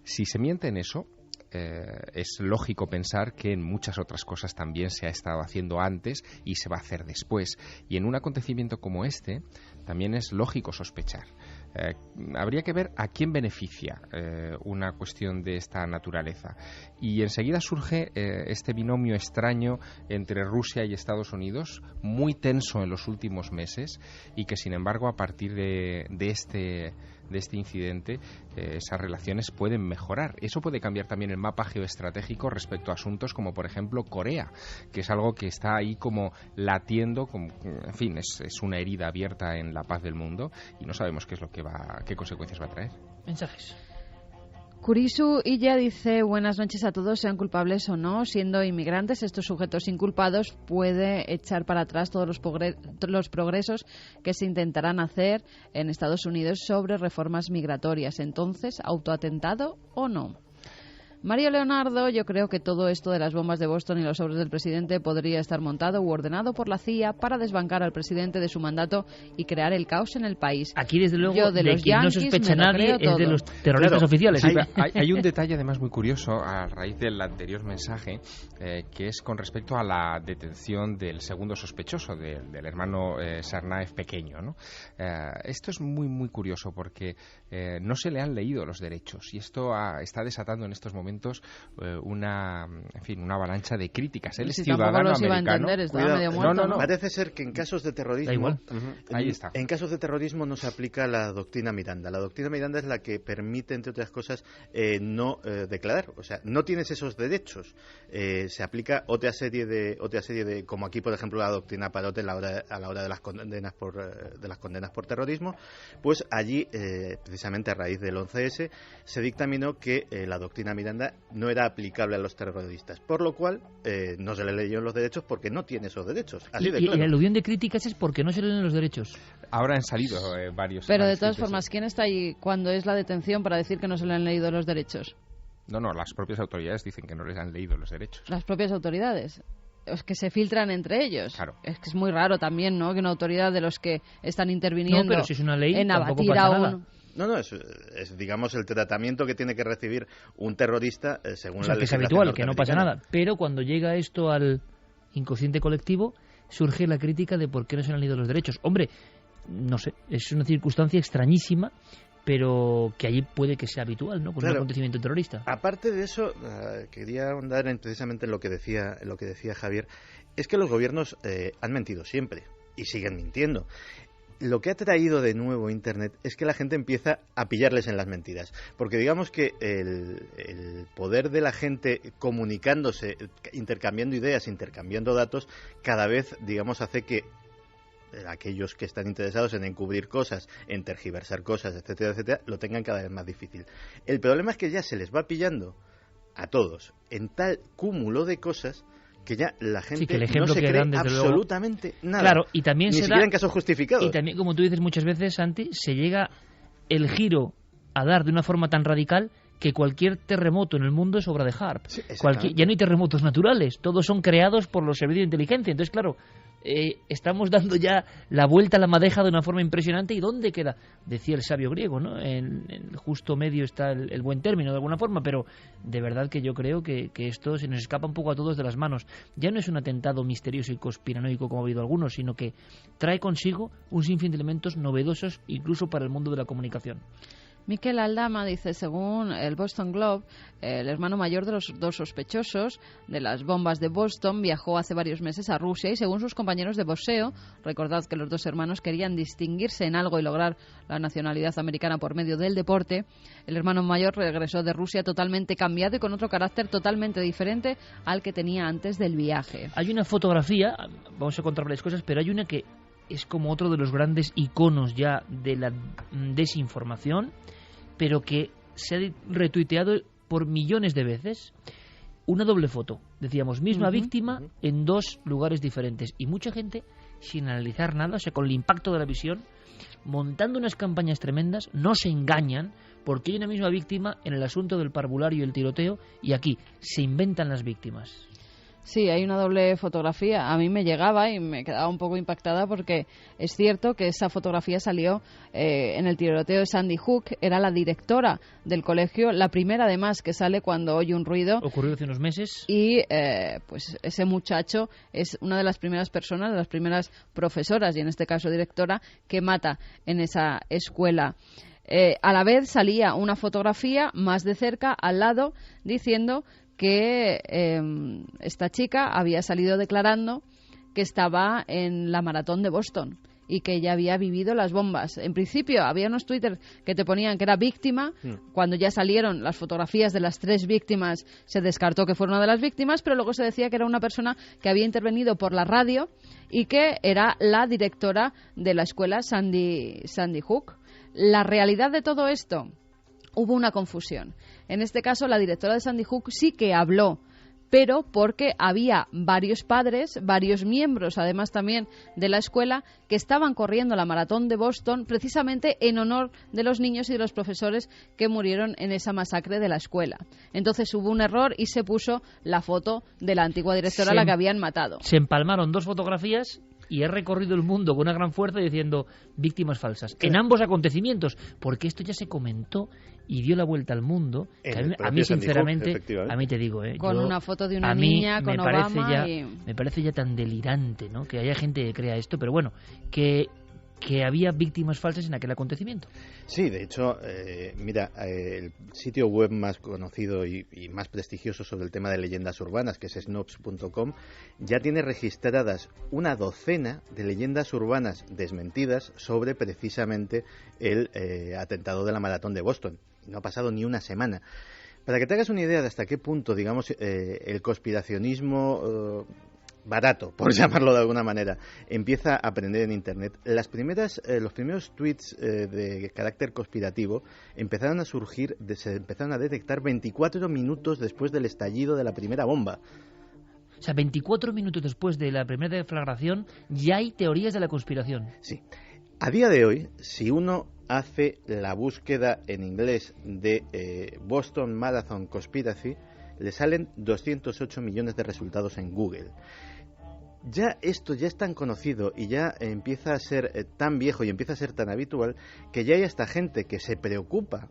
Si se miente en eso, es lógico pensar que en muchas otras cosas también se ha estado haciendo antes y se va a hacer después. Y en un acontecimiento como este también es lógico sospechar. Habría que ver a quién beneficia una cuestión de esta naturaleza. Y enseguida surge este binomio extraño entre Rusia y Estados Unidos, muy tenso en los últimos meses, y que sin embargo a partir de este incidente esas relaciones pueden mejorar. Eso puede cambiar también el mapa geoestratégico respecto a asuntos como por ejemplo Corea, que es algo que está ahí como latiendo, en fin, es una herida abierta en la paz del mundo y no sabemos qué consecuencias va a traer. Mensajes. Kurisu Illa dice: buenas noches a todos, sean culpables o no, siendo inmigrantes, estos sujetos inculpados puede echar para atrás todos los progresos que se intentarán hacer en Estados Unidos sobre reformas migratorias. Entonces, ¿autoatentado o no? Mario Leonardo: yo creo que todo esto de las bombas de Boston y los sobres del presidente podría estar montado u ordenado por la CIA para desbancar al presidente de su mandato y crear el caos en el país. Aquí, desde luego, yo de quien Yankees, no sospecha nadie es de los terroristas oficiales. Hay un detalle además muy curioso a raíz del anterior mensaje, que es con respecto a la detención del segundo sospechoso, del hermano Tsarnaev pequeño, ¿no? Esto es muy, muy curioso porque no se le han leído los derechos y esto está desatando en estos momentos una avalancha de críticas. Él es ciudadano americano. No. Parece ser que en casos de terrorismo, da igual. Ahí está. En casos de terrorismo no se aplica la doctrina Miranda. La doctrina Miranda es la que permite, entre otras cosas, no declarar. O sea, no tienes esos derechos. Se aplica otra serie de, como aquí, por ejemplo, la doctrina Parot a la hora de las condenas por terrorismo. Pues allí, precisamente a raíz del 11S, se dictaminó que la doctrina Miranda no era aplicable a los terroristas, por lo cual no se le leyeron los derechos porque no tiene esos derechos. Así de claro. Y el aluvión de críticas es porque no se le leen los derechos. Ahora han salido varios. Pero de todas formas, ¿quién está ahí cuando es la detención para decir que no se le han leído los derechos? No, las propias autoridades dicen que no les han leído los derechos. Las propias autoridades. Es que se filtran entre ellos. Claro. Es que es muy raro también, ¿no?, que una autoridad de los que están interviniendo pero si es una ley, en tampoco abatir pasa a nada. un... No, es digamos el tratamiento que tiene que recibir un terrorista según la que es habitual, que no pasa nada. Pero cuando llega esto al inconsciente colectivo, surge la crítica de por qué no se han leído los derechos. Hombre, no sé, es una circunstancia extrañísima, pero que allí puede que sea habitual, ¿no? Con un acontecimiento terrorista. Aparte de eso, quería ahondar precisamente en lo que decía Javier, es que los gobiernos han mentido siempre y siguen mintiendo. Lo que ha traído de nuevo Internet es que la gente empieza a pillarles en las mentiras, porque digamos que el poder de la gente comunicándose, intercambiando ideas, intercambiando datos, cada vez, digamos, hace que aquellos que están interesados en encubrir cosas, en tergiversar cosas, etcétera, etcétera, lo tengan cada vez más difícil. El problema es que ya se les va pillando a todos en tal cúmulo de cosas que ya la gente no se cree absolutamente nada. Claro, y también ni siquiera en casos justificados. Y también, como tú dices muchas veces, Santi, se llega el giro a dar de una forma tan radical que cualquier terremoto en el mundo es obra de Harp. Sí, ya no hay terremotos naturales, todos son creados por los servicios de inteligencia. Entonces, claro, estamos dando ya la vuelta a la madeja de una forma impresionante. ¿Y dónde queda? Decía el sabio griego, ¿no? En el justo medio está el buen término, de alguna forma, pero de verdad que yo creo que esto se nos escapa un poco a todos de las manos. Ya no es un atentado misterioso y conspiranoico como ha habido algunos, sino que trae consigo un sinfín de elementos novedosos incluso para el mundo de la comunicación. Miquel Aldama dice: según el Boston Globe, el hermano mayor de los dos sospechosos de las bombas de Boston viajó hace varios meses a Rusia y, según sus compañeros de boxeo, recordad que los dos hermanos querían distinguirse en algo y lograr la nacionalidad americana por medio del deporte, el hermano mayor regresó de Rusia totalmente cambiado y con otro carácter totalmente diferente al que tenía antes del viaje. Hay una fotografía, vamos a contar varias cosas, pero hay una que es como otro de los grandes iconos ya de la desinformación, pero que se ha retuiteado por millones de veces. Una doble foto, decíamos, misma víctima en dos lugares diferentes, y mucha gente, sin analizar nada, o sea, con el impacto de la visión, montando unas campañas tremendas, no se engañan, porque hay una misma víctima en el asunto del parvulario y el tiroteo, y aquí se inventan las víctimas. Sí, hay una doble fotografía. A mí me llegaba y me quedaba un poco impactada porque es cierto que esa fotografía salió en el tiroteo de Sandy Hook. Era la directora del colegio, la primera además que sale cuando oye un ruido. Ocurrió hace unos meses. Y pues ese muchacho es una de las primeras personas, de las primeras profesoras y en este caso directora, que mata en esa escuela. A la vez salía una fotografía más de cerca al lado diciendo que esta chica había salido declarando que estaba en la maratón de Boston y que ya había vivido las bombas. En principio había unos Twitter que te ponían que era víctima. Cuando ya salieron las fotografías de las 3 víctimas se descartó que fuera una de las víctimas, pero luego se decía que era una persona que había intervenido por la radio y que era la directora de la escuela Sandy Hook. La realidad de todo esto, hubo una confusión. En este caso, la directora de Sandy Hook sí que habló, pero porque había varios padres, varios miembros, además también de la escuela, que estaban corriendo la maratón de Boston precisamente en honor de los niños y de los profesores que murieron en esa masacre de la escuela. Entonces hubo un error y se puso la foto de la antigua directora a la que habían matado. Se empalmaron 2 fotografías y he recorrido el mundo con una gran fuerza diciendo víctimas falsas en ambos acontecimientos, porque esto ya se comentó y dio la vuelta al mundo. Que a mí sinceramente, a mí te digo, con una foto de una niña con Obama me parece ya tan delirante, ¿no?, que haya gente que crea esto, pero bueno, que había víctimas falsas en aquel acontecimiento. Sí, de hecho, mira, el sitio web más conocido y más prestigioso sobre el tema de leyendas urbanas, que es Snopes.com, ya tiene registradas una docena de leyendas urbanas desmentidas sobre precisamente el atentado de la maratón de Boston. No ha pasado ni una semana. Para que te hagas una idea de hasta qué punto, digamos, el conspiracionismo barato, por llamarlo de alguna manera, empieza a aprender en Internet. Los primeros tweets de carácter conspirativo empezaron a surgir, se empezaron a detectar 24 minutos después del estallido de la primera bomba. O sea, 24 minutos después de la primera deflagración ya hay teorías de la conspiración. Sí. A día de hoy, si uno hace la búsqueda en inglés de Boston Marathon Conspiracy, le salen 208 millones de resultados en Google. Ya esto ya es tan conocido y ya empieza a ser tan viejo y empieza a ser tan habitual que ya hay hasta gente que se preocupa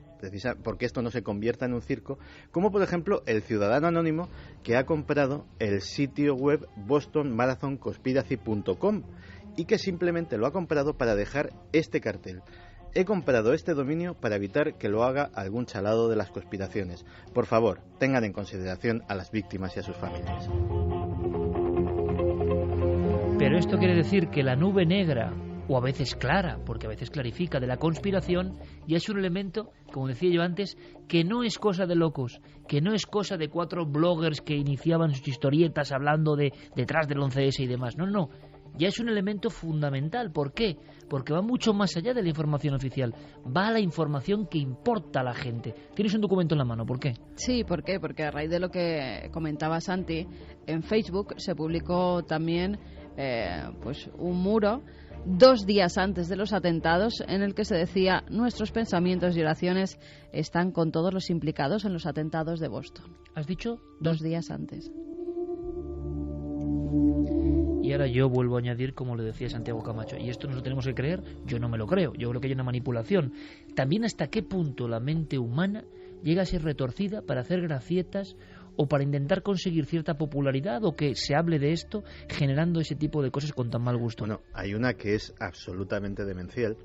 porque esto no se convierta en un circo, como por ejemplo el ciudadano anónimo que ha comprado el sitio web bostonmarathonconspiracy.com y que simplemente lo ha comprado para dejar este cartel: he comprado este dominio para evitar que lo haga algún chalado de las conspiraciones. Por favor, tengan en consideración a las víctimas y a sus familias. Pero esto quiere decir que la nube negra, o a veces clara, porque a veces clarifica, de la conspiración, ya es un elemento, como decía yo antes, que no es cosa de locos, que no es cosa de 4 bloggers que iniciaban sus historietas hablando de detrás del 11S y demás. No, no. Ya es un elemento fundamental. ¿Por qué? Porque va mucho más allá de la información oficial. Va a la información que importa a la gente. Tienes un documento en la mano. ¿Por qué? Sí, ¿por qué? Porque a raíz de lo que comentaba Santi, en Facebook se publicó también pues un muro 2 días antes de los atentados en el que se decía: nuestros pensamientos y oraciones están con todos los implicados en los atentados de Boston. ¿Has dicho? 2 días antes. Y ahora yo vuelvo a añadir, como le decía Santiago Camacho, y esto nos lo tenemos que creer, yo no me lo creo, yo creo que hay una manipulación. También hasta qué punto la mente humana llega a ser retorcida para hacer gracietas o para intentar conseguir cierta popularidad o que se hable de esto generando ese tipo de cosas con tan mal gusto. Bueno, hay una que es absolutamente demencial,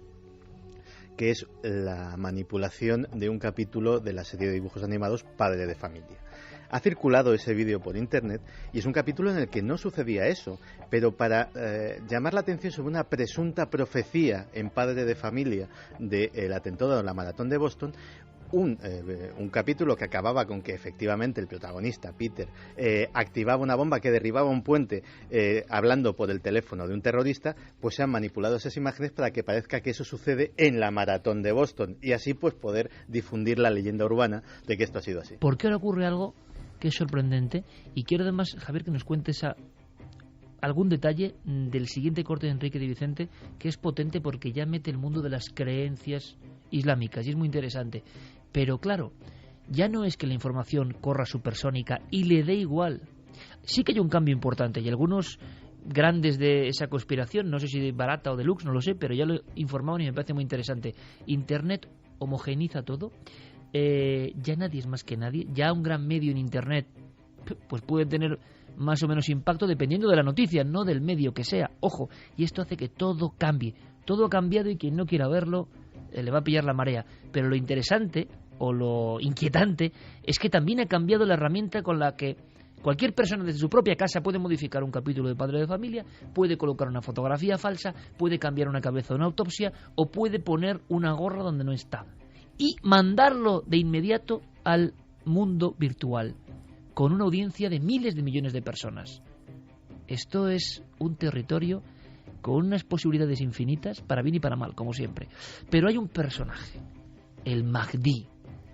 que es la manipulación de un capítulo de la serie de dibujos animados Padre de Familia. Ha circulado ese vídeo por internet y es un capítulo en el que no sucedía eso, pero para llamar la atención sobre una presunta profecía en Padre de Familia del atentado de la maratón de Boston, un capítulo que acababa con que efectivamente el protagonista, Peter, activaba una bomba que derribaba un puente hablando por el teléfono de un terrorista, pues se han manipulado esas imágenes para que parezca que eso sucede en la maratón de Boston y así pues poder difundir la leyenda urbana de que esto ha sido así. ¿Por qué ahora ocurre algo que es sorprendente? Y quiero además, Javier, que nos cuentes algún detalle del siguiente corte de Enrique de Vicente, que es potente porque ya mete el mundo de las creencias islámicas y es muy interesante. Pero claro, ya no es que la información corra supersónica y le dé igual. Sí que hay un cambio importante y algunos grandes de esa conspiración, no sé si de barata o de lux, no lo sé, pero ya lo informaban y me parece muy interesante. Internet homogeneiza todo. Ya nadie es más que nadie. Ya un gran medio en Internet pues puede tener más o menos impacto dependiendo de la noticia, no del medio que sea. Ojo, y esto hace que todo cambie. Todo ha cambiado y quien no quiera verlo le va a pillar la marea. Pero lo interesante o lo inquietante es que también ha cambiado la herramienta con la que cualquier persona desde su propia casa puede modificar un capítulo de Padre de Familia, puede colocar una fotografía falsa, puede cambiar una cabeza de una autopsia o puede poner una gorra donde no está y mandarlo de inmediato al mundo virtual con una audiencia de miles de millones de personas. Esto es un territorio con unas posibilidades infinitas, para bien y para mal, como siempre. Pero hay un personaje, el Mahdi.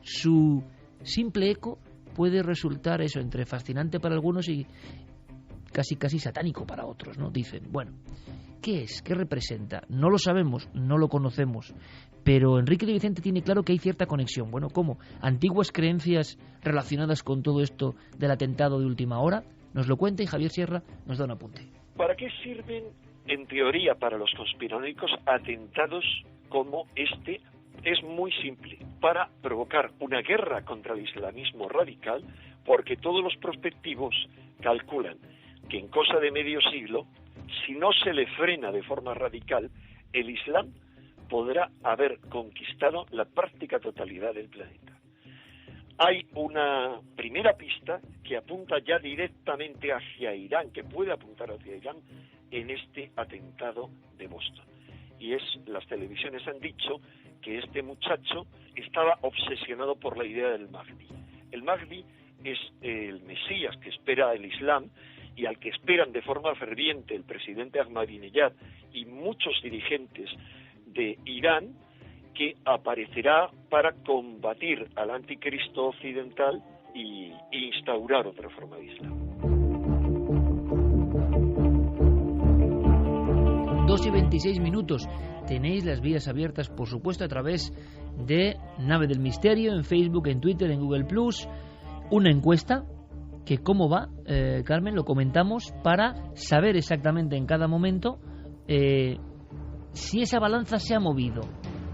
su simple eco puede resultar eso, entre fascinante para algunos y casi satánico para otros, ¿no? Dicen, bueno, ¿qué es? ¿Qué representa? No lo sabemos, no lo conocemos, pero Enrique de Vicente tiene claro que hay cierta conexión. Bueno, ¿cómo? ¿Antiguas creencias relacionadas con todo esto del atentado de última hora? Nos lo cuenta y Javier Sierra nos da un apunte. ¿Para qué sirven, en teoría, para los conspiranoicos atentados como este? Es muy simple, para provocar una guerra contra el islamismo radical, porque todos los prospectivos calculan que en cosa de medio siglo, si no se le frena de forma radical, el Islam podrá haber conquistado la práctica totalidad del planeta. Hay una primera pista que apunta ya directamente hacia Irán, que puede apuntar hacia Irán en este atentado de Boston. Y es, las televisiones han dicho que este muchacho estaba obsesionado por la idea del Mahdi. El Mahdi es el Mesías que espera el Islam y al que esperan de forma ferviente el presidente Ahmadinejad y muchos dirigentes de Irán, que aparecerá para combatir al anticristo occidental y instaurar otra forma de Islam. 2:26. Tenéis las vías abiertas, por supuesto, a través de Nave del Misterio, en Facebook, en Twitter, en Google+, una encuesta que cómo va, Carmen, lo comentamos para saber exactamente en cada momento si esa balanza se ha movido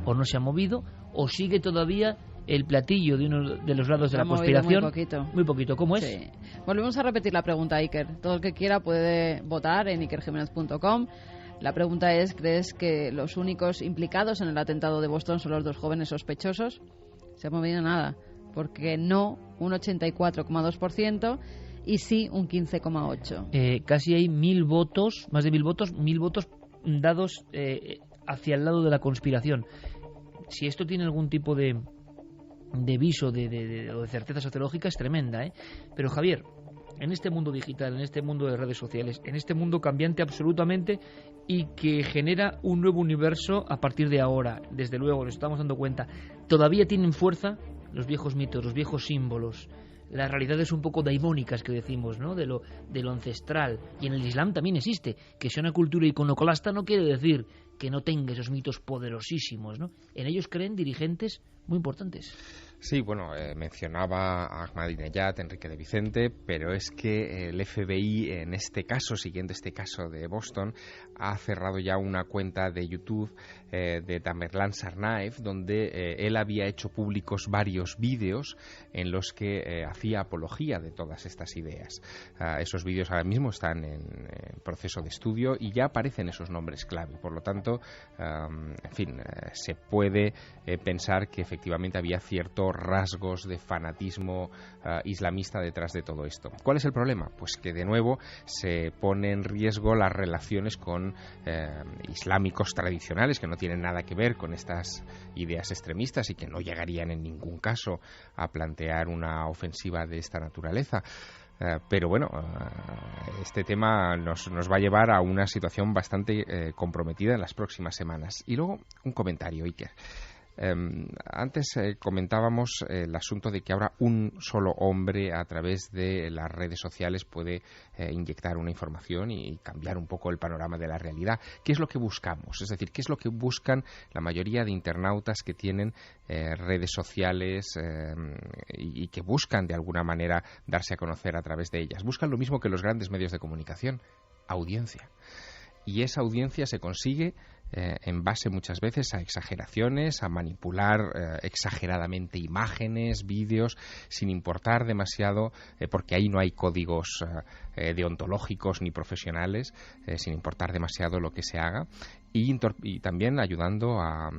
o no se ha movido, o sigue todavía el platillo de uno de los lados de la conspiración. Muy poquito. ¿Cómo es? Sí. Volvemos a repetir la pregunta, Iker. Todo el que quiera puede votar en ikerjimenez.com. La pregunta es, ¿crees que los únicos implicados en el atentado de Boston son los dos jóvenes sospechosos? Se ha movido nada, porque no un 84,2% y sí un 15,8%. Casi hay 1.000 votos, más de 1.000 votos dados hacia el lado de la conspiración. Si esto tiene algún tipo de viso o de certeza sociológica, es tremenda, ¿eh? Pero Javier, en este mundo digital, en este mundo de redes sociales, en este mundo cambiante absolutamente y que genera un nuevo universo a partir de ahora, desde luego, nos estamos dando cuenta, todavía tienen fuerza los viejos mitos, los viejos símbolos, las realidades un poco daimónicas que decimos, ¿no? De lo ancestral. Y en el Islam también existe. Que sea una cultura iconoclasta no quiere decir que no tenga esos mitos poderosísimos, ¿no? En ellos creen dirigentes muy importantes. Sí, bueno, mencionaba a Ahmadinejad, Enrique de Vicente, pero es que el FBI, en este caso, siguiendo este caso de Boston, ha cerrado ya una cuenta de YouTube de Tamerlan Tsarnaev, donde él había hecho públicos varios vídeos en los que hacía apología de todas estas ideas. Esos vídeos ahora mismo están en proceso de estudio y ya aparecen esos nombres clave. Por lo tanto, se puede pensar que efectivamente había ciertos rasgos de fanatismo islamista detrás de todo esto. ¿Cuál es el problema? Pues que de nuevo se pone en riesgo las relaciones con islámicos tradicionales que no tienen nada que ver con estas ideas extremistas y que no llegarían en ningún caso a plantear una ofensiva de esta naturaleza. Pero bueno, este tema nos va a llevar a una situación bastante comprometida en las próximas semanas. Y luego un comentario, Iker. Antes comentábamos el asunto de que ahora un solo hombre a través de las redes sociales puede inyectar una información y cambiar un poco el panorama de la realidad. ¿Qué es lo que buscamos? Es decir, ¿qué es lo que buscan la mayoría de internautas que tienen redes sociales y que buscan de alguna manera darse a conocer a través de ellas? Buscan lo mismo que los grandes medios de comunicación: audiencia. Y esa audiencia se consigue en base muchas veces a exageraciones, a manipular exageradamente imágenes, vídeos, sin importar demasiado, porque ahí no hay códigos deontológicos ni profesionales, sin importar demasiado lo que se haga, y también ayudando a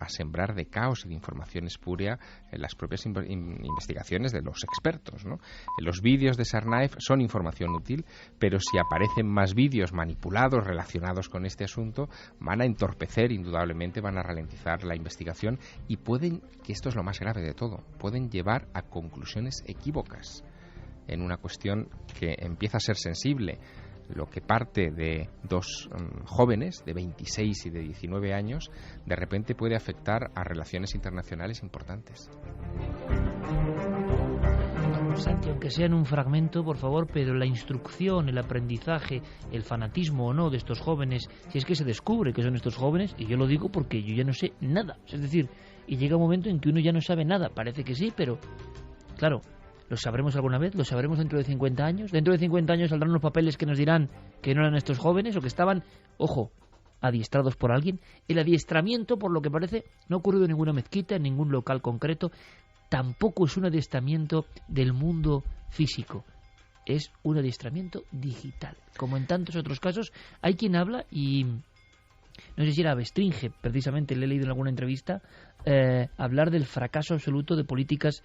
sembrar de caos y de información espuria en las propias investigaciones de los expertos, ¿no? Los vídeos de Tsarnaev son información útil, pero si aparecen más vídeos manipulados relacionados con este asunto, van a entorpecer, indudablemente van a ralentizar la investigación y pueden, que esto es lo más grave de todo, pueden llevar a conclusiones equívocas en una cuestión que empieza a ser sensible. Lo que parte de dos jóvenes de 26 y de 19 años, de repente puede afectar a relaciones internacionales importantes. Santi, aunque sea en un fragmento, por favor, pero la instrucción, el aprendizaje, el fanatismo o no de estos jóvenes, si es que se descubre que son estos jóvenes, y yo lo digo porque yo ya no sé nada, es decir, y llega un momento en que uno ya no sabe nada, parece que sí, pero claro, ¿lo sabremos alguna vez? ¿Lo sabremos dentro de 50 años? ¿Dentro de 50 años saldrán los papeles que nos dirán que no eran estos jóvenes o que estaban, ojo, adiestrados por alguien? El adiestramiento, por lo que parece, no ha ocurrido en ninguna mezquita, en ningún local concreto. Tampoco es un adiestramiento del mundo físico, es un adiestramiento digital. Como en tantos otros casos, hay quien habla, y no sé si era Bestringe, precisamente le he leído en alguna entrevista, hablar del fracaso absoluto de políticas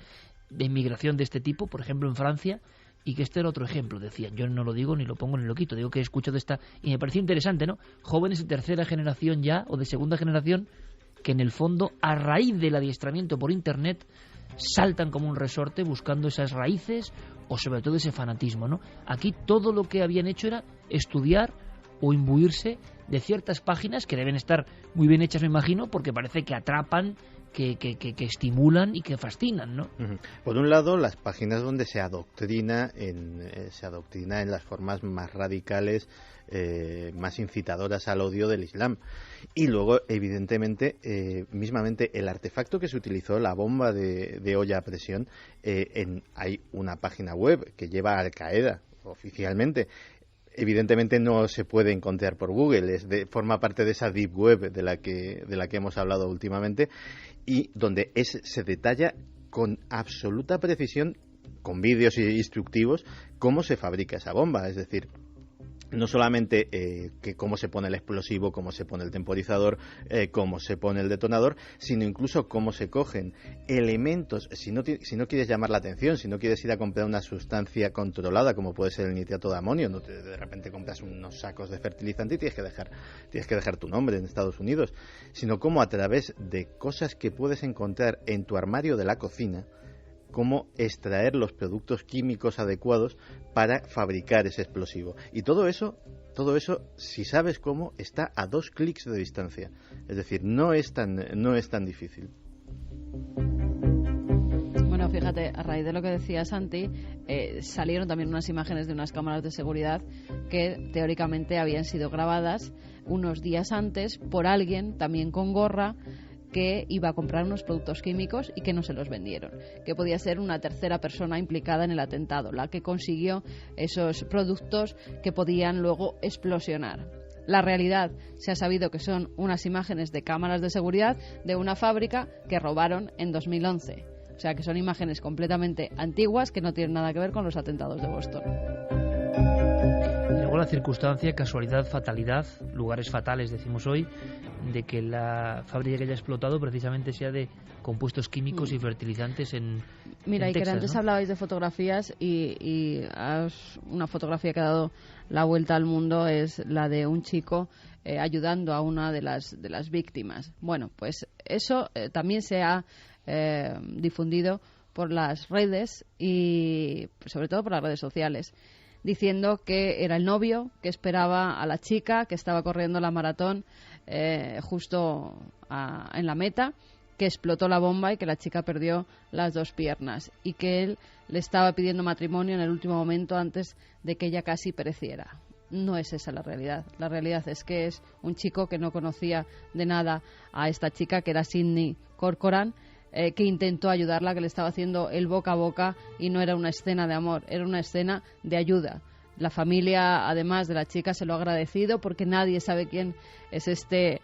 de inmigración de este tipo, por ejemplo en Francia, y que este era otro ejemplo. Decían, yo no lo digo ni lo pongo ni lo quito, digo que he escuchado esta, y me pareció interesante, ¿no? Jóvenes de tercera generación ya, o de segunda generación, que en el fondo, a raíz del adiestramiento por Internet, saltan como un resorte buscando esas raíces o sobre todo ese fanatismo, ¿no? Aquí todo lo que habían hecho era estudiar o imbuirse de ciertas páginas que deben estar muy bien hechas, me imagino, porque parece que atrapan, que estimulan y que fascinan, ¿no? Por un lado, las páginas donde se adoctrina en las formas más radicales, más incitadoras al odio del Islam. Y luego, evidentemente, mismamente el artefacto que se utilizó, la bomba de olla a presión, hay una página web que lleva a Al-Qaeda oficialmente. Evidentemente no se puede encontrar por Google, forma parte de esa deep web de la que hemos hablado últimamente, y donde se detalla con absoluta precisión, con vídeos instructivos, cómo se fabrica esa bomba. Es decir, no solamente que cómo se pone el explosivo, cómo se pone el temporizador, cómo se pone el detonador, sino incluso cómo se cogen elementos. Si no quieres llamar la atención, si no quieres ir a comprar una sustancia controlada, como puede ser el nitrato de amonio, de repente compras unos sacos de fertilizante y tienes que dejar tu nombre en Estados Unidos, sino cómo a través de cosas que puedes encontrar en tu armario de la cocina, cómo extraer los productos químicos adecuados para fabricar ese explosivo. Y todo eso, si sabes cómo, está a 2 clics de distancia. Es decir, no es tan difícil. Bueno, fíjate, a raíz de lo que decía Santi, salieron también unas imágenes de unas cámaras de seguridad que teóricamente habían sido grabadas unos días antes por alguien, también con gorra, que iba a comprar unos productos químicos y que no se los vendieron, que podía ser una tercera persona implicada en el atentado, la que consiguió esos productos que podían luego explosionar. La realidad, se ha sabido que son unas imágenes de cámaras de seguridad de una fábrica que robaron en 2011. O sea que son imágenes completamente antiguas que no tienen nada que ver con los atentados de Boston. Y luego la circunstancia, casualidad, fatalidad, lugares fatales decimos hoy, de que la fábrica que haya explotado precisamente sea de compuestos químicos y fertilizantes en Mira, y Texas, que antes ¿no? hablabais de fotografías y una fotografía que ha dado la vuelta al mundo es la de un chico ayudando a una de las víctimas. Bueno, pues eso también se ha difundido por las redes y sobre todo por las redes sociales, diciendo que era el novio que esperaba a la chica que estaba corriendo la maratón justo en la meta, que explotó la bomba y que la chica perdió las 2 piernas y que él le estaba pidiendo matrimonio en el último momento antes de que ella casi pereciera. No es esa la realidad. La realidad es que es un chico que no conocía de nada a esta chica, que era Sidney Corcoran, que intentó ayudarla, que le estaba haciendo el boca a boca, y no era una escena de amor, era una escena de ayuda. La familia, además de la chica, se lo ha agradecido porque nadie sabe quién es este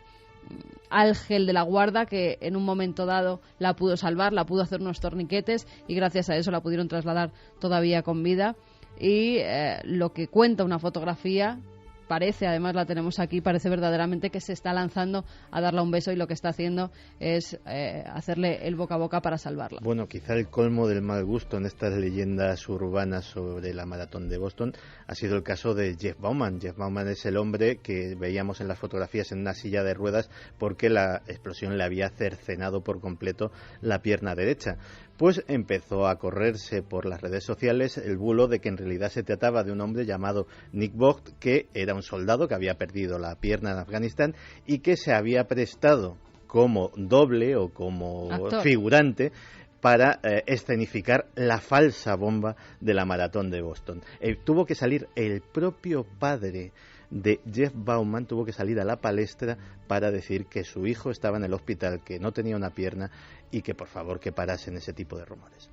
ángel de la guarda que en un momento dado la pudo salvar, la pudo hacer unos torniquetes y gracias a eso la pudieron trasladar todavía con vida. Y lo que cuenta una fotografía parece, además la tenemos aquí, parece verdaderamente que se está lanzando a darle un beso y lo que está haciendo es hacerle el boca a boca para salvarla. Bueno, quizá el colmo del mal gusto en estas leyendas urbanas sobre la maratón de Boston ha sido el caso de Jeff Bauman. Jeff Bauman es el hombre que veíamos en las fotografías en una silla de ruedas porque la explosión le había cercenado por completo la pierna derecha. Pues empezó a correrse por las redes sociales el bulo de que en realidad se trataba de un hombre llamado Nick Vogt, que era un soldado que había perdido la pierna en Afganistán y que se había prestado como doble o como figurante para escenificar la falsa bomba de la maratón de Boston. Tuvo que salir el propio padre de Jeff Bauman, tuvo que salir a la palestra para decir que su hijo estaba en el hospital, que no tenía una pierna y que por favor que parasen ese tipo de rumores.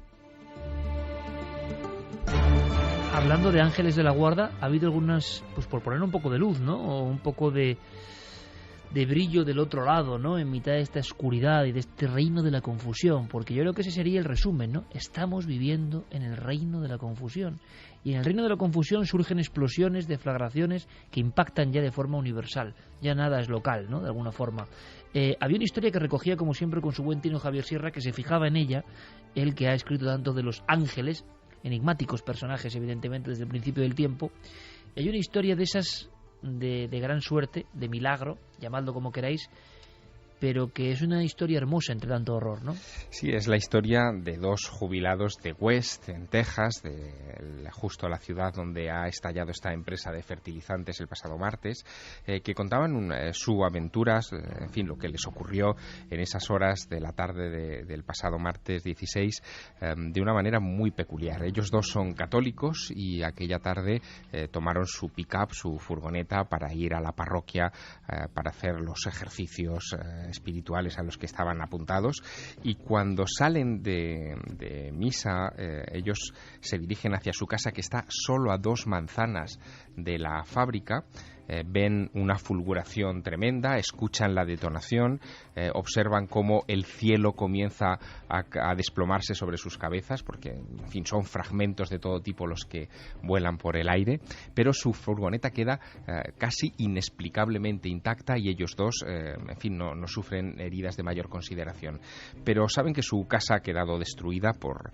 Hablando de ángeles de la guarda, ha habido algunas, pues por poner un poco de luz, ¿no? O un poco de brillo del otro lado, ¿no? En mitad de esta oscuridad y de este reino de la confusión, porque yo creo que ese sería el resumen, ¿no? Estamos viviendo en el reino de la confusión. Y en el reino de la confusión surgen explosiones, deflagraciones que impactan ya de forma universal. Ya nada es local, ¿no? De alguna forma. Había una historia que recogía, como siempre, con su buen tino Javier Sierra, que se fijaba en ella, él que ha escrito tanto de los ángeles, enigmáticos personajes, evidentemente, desde el principio del tiempo. Y hay una historia de esas de gran suerte, de milagro, llamadlo como queráis, pero que es una historia hermosa entre tanto horror, ¿no? Sí, es la historia de dos jubilados de West, en Texas, justo la ciudad donde ha estallado esta empresa de fertilizantes el pasado martes, que contaban su aventuras, en fin, lo que les ocurrió en esas horas de la tarde del pasado martes 16, de una manera muy peculiar. Ellos dos son católicos y aquella tarde tomaron su pick-up, su furgoneta, para ir a la parroquia para hacer los ejercicios espirituales a los que estaban apuntados, y cuando salen de misa ellos se dirigen hacia su casa, que está solo a 2 manzanas de la fábrica. Ven una fulguración tremenda, escuchan la detonación, observan cómo el cielo comienza a desplomarse sobre sus cabezas, porque en fin son fragmentos de todo tipo los que vuelan por el aire, pero su furgoneta queda casi inexplicablemente intacta y ellos dos en fin no sufren heridas de mayor consideración, pero saben que su casa ha quedado destruida por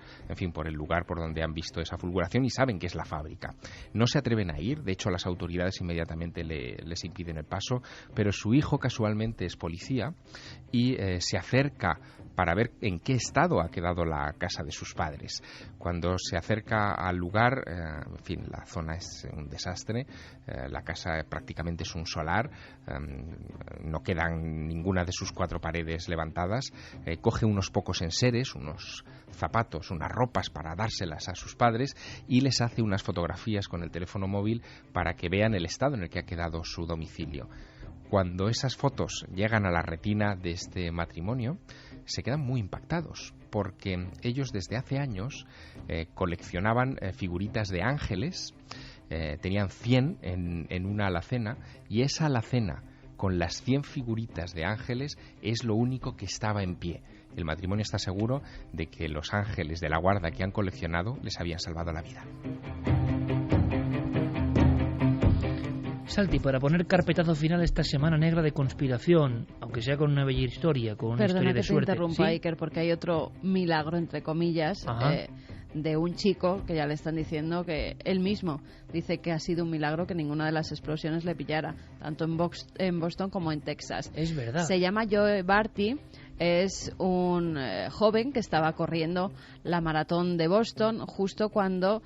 el lugar por donde han visto esa fulguración, y saben que es la fábrica. No se atreven a ir, de hecho las autoridades inmediatamente les impiden el paso, pero su hijo casualmente es policía y se acerca para ver en qué estado ha quedado la casa de sus padres. Cuando se acerca al lugar, en fin, la zona es un desastre, la casa prácticamente es un solar, no quedan ninguna de sus 4 paredes levantadas, coge unos pocos enseres, unos zapatos, unas ropas para dárselas a sus padres y les hace unas fotografías con el teléfono móvil para que vean el estado en el que ha quedado su domicilio. Cuando esas fotos llegan a la retina de este matrimonio, se quedan muy impactados, porque ellos desde hace años coleccionaban figuritas de ángeles, tenían 100 en una alacena, y esa alacena con las 100 figuritas de ángeles es lo único que estaba en pie. El matrimonio está seguro de que los ángeles de la guarda que han coleccionado les habían salvado la vida. Salti, para poner carpetazo final a esta semana negra de conspiración, aunque sea con una bella historia, con una historia de suerte. Perdona que te interrumpa, ¿sí? Iker, porque hay otro milagro, entre comillas, de un chico que ya le están diciendo que él mismo dice que ha sido un milagro que ninguna de las explosiones le pillara, tanto en Boston como en Texas. Es verdad. Se llama Joe Barty, es un joven que estaba corriendo la maratón de Boston justo cuando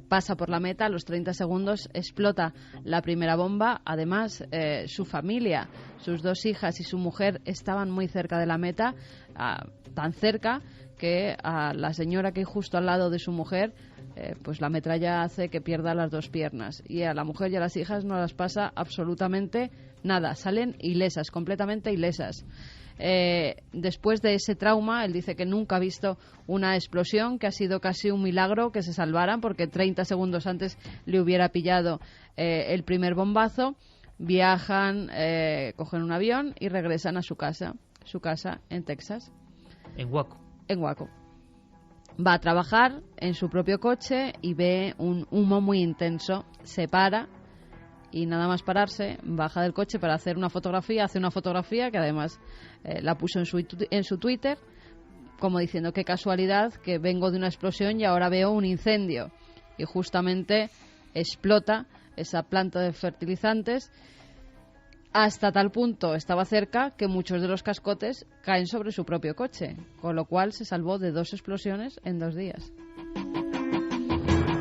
pasa por la meta. A los 30 segundos explota la primera bomba. Además, su familia, sus 2 hijas y su mujer estaban muy cerca de la meta, tan cerca que a la señora que hay justo al lado de su mujer, pues la metralla hace que pierda las 2 piernas, y a la mujer y a las hijas no las pasa absolutamente nada, salen ilesas, completamente ilesas. Después de ese trauma, él dice que nunca ha visto una explosión, que ha sido casi un milagro que se salvaran, porque 30 segundos antes le hubiera pillado el primer bombazo. Viajan, cogen un avión y regresan a su casa en Texas. En Waco. Va a trabajar en su propio coche y ve un humo muy intenso. Se para y nada más pararse, baja del coche para hacer una fotografía. Hace una fotografía que además la puso en su Twitter, como diciendo: qué casualidad que vengo de una explosión y ahora veo un incendio. Y justamente explota esa planta de fertilizantes. Hasta tal punto estaba cerca que muchos de los cascotes caen sobre su propio coche, con lo cual se salvó de 2 explosiones en 2 días.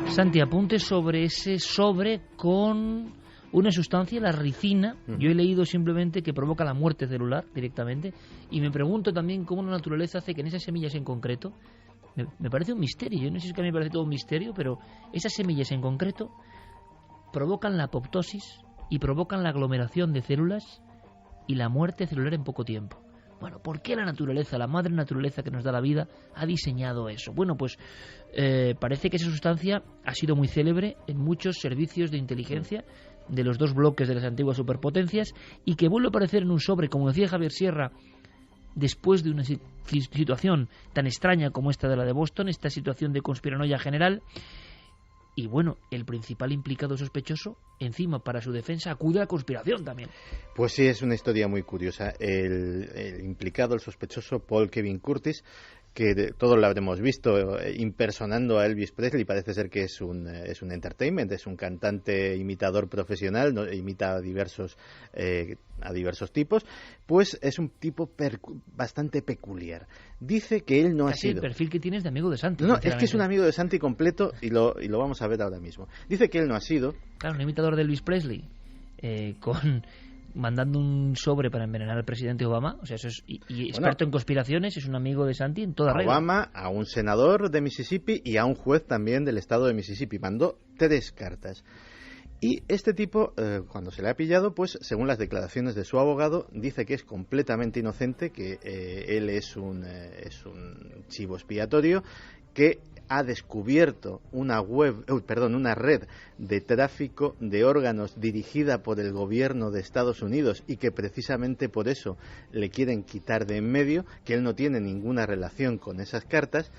Santi, apunte sobre ese sobre con una sustancia, la ricina. Yo he leído simplemente que provoca la muerte celular directamente, y me pregunto también cómo la naturaleza hace que en esas semillas en concreto Me parece un misterio. Yo no sé si es que a mí me parece todo un misterio, pero esas semillas en concreto provocan la apoptosis y provocan la aglomeración de células y la muerte celular en poco tiempo. Bueno, ¿por qué la naturaleza, la madre naturaleza que nos da la vida, ha diseñado eso? Bueno, pues parece que esa sustancia ha sido muy célebre en muchos servicios de inteligencia de los dos bloques de las antiguas superpotencias y que vuelve a aparecer en un sobre, como decía Javier Sierra, después de una situación tan extraña como esta de la de Boston, esta situación de conspiranoia general. Y bueno, el principal implicado sospechoso, encima para su defensa, acude a la conspiración también. Pues sí, es una historia muy curiosa. El implicado, el sospechoso, Paul Kevin Curtis, que todos lo habremos visto impersonando a Elvis Presley, parece ser que es un entertainment, es un cantante imitador profesional, ¿no? Imita a diversos tipos, pues es un tipo bastante peculiar. Dice que él no ha sido... el perfil que tienes de amigo de Santi. No, es que es un amigo de Santi completo y lo vamos a ver ahora mismo. Dice que él no ha sido... Claro, un imitador de Elvis Presley, mandando un sobre para envenenar al presidente Obama, o sea, eso es, y experto en conspiraciones, es un amigo de Santi en toda regla. Obama, a un senador de Mississippi y a un juez también del estado de Mississippi. Mandó 3 cartas. Y este tipo, cuando se le ha pillado, pues según las declaraciones de su abogado, dice que es completamente inocente, que él es un chivo expiatorio, que ha descubierto una red de tráfico de órganos dirigida por el gobierno de Estados Unidos y que precisamente por eso le quieren quitar de en medio, que él no tiene ninguna relación con esas cartas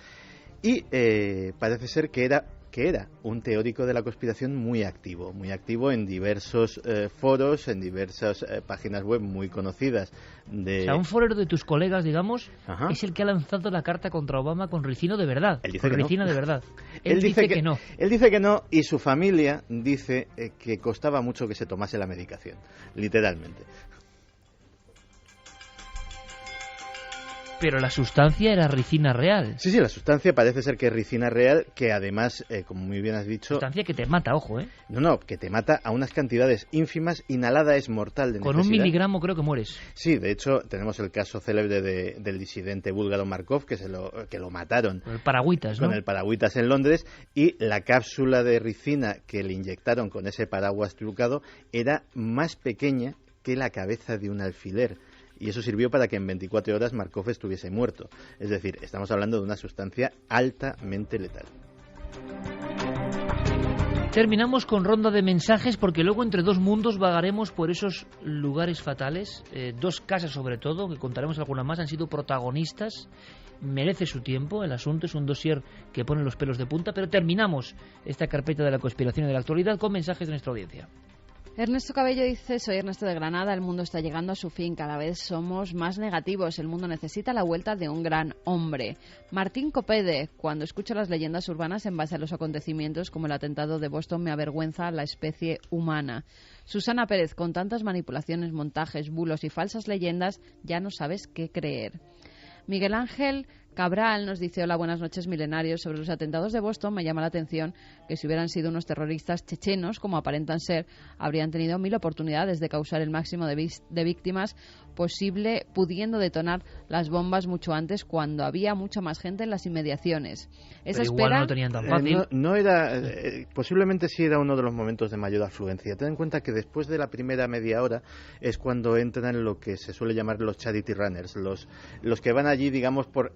y parece ser que era un teórico de la conspiración muy activo en diversos foros, en diversas páginas web muy conocidas. O sea, un forero de tus colegas, digamos, es el que ha lanzado la carta contra Obama con ricino de verdad. Él dice que ricino no. De verdad. Él dice que no. Él dice que no y su familia dice que costaba mucho que se tomase la medicación, literalmente. Pero la sustancia era ricina real. Sí, la sustancia parece ser que es ricina real, que además, como muy bien has dicho... Sustancia que te mata, ojo, ¿eh? No, que te mata a unas cantidades ínfimas, inhalada es mortal de necesidad. Con 1 miligramo creo que mueres. Sí, de hecho, tenemos el caso célebre del disidente búlgaro Markov, que lo mataron. Con el paragüitas, ¿no? Con el paragüitas en Londres, y la cápsula de ricina que le inyectaron con ese paraguas trucado era más pequeña que la cabeza de un alfiler. Y eso sirvió para que en 24 horas Markov estuviese muerto. Es decir, estamos hablando de una sustancia altamente letal. Terminamos con ronda de mensajes porque luego entre dos mundos vagaremos por esos lugares fatales. 2 casas sobre todo, que contaremos alguna más, han sido protagonistas. Merece su tiempo, el asunto es un dossier que pone los pelos de punta, pero terminamos esta carpeta de la conspiración y de la actualidad con mensajes de nuestra audiencia. Ernesto Cabello dice: soy Ernesto de Granada, el mundo está llegando a su fin, cada vez somos más negativos, el mundo necesita la vuelta de un gran hombre. Martín Copede: cuando escucho las leyendas urbanas en base a los acontecimientos como el atentado de Boston me avergüenza la especie humana. Susana Pérez: con tantas manipulaciones, montajes, bulos y falsas leyendas ya no sabes qué creer. Miguel Ángel Cabral nos dice: hola, buenas noches milenarios. Sobre los atentados de Boston me llama la atención que si hubieran sido unos terroristas chechenos, como aparentan ser, habrían tenido 1000 oportunidades de causar el máximo de víctimas posible, pudiendo detonar las bombas mucho antes, cuando había mucha más gente en las inmediaciones. Pero igual no lo tenían tan fácil. No era, posiblemente sí era uno de los momentos de mayor afluencia. Ten en cuenta que después de la primera media hora es cuando entran lo que se suele llamar los charity runners, los que van allí, digamos, por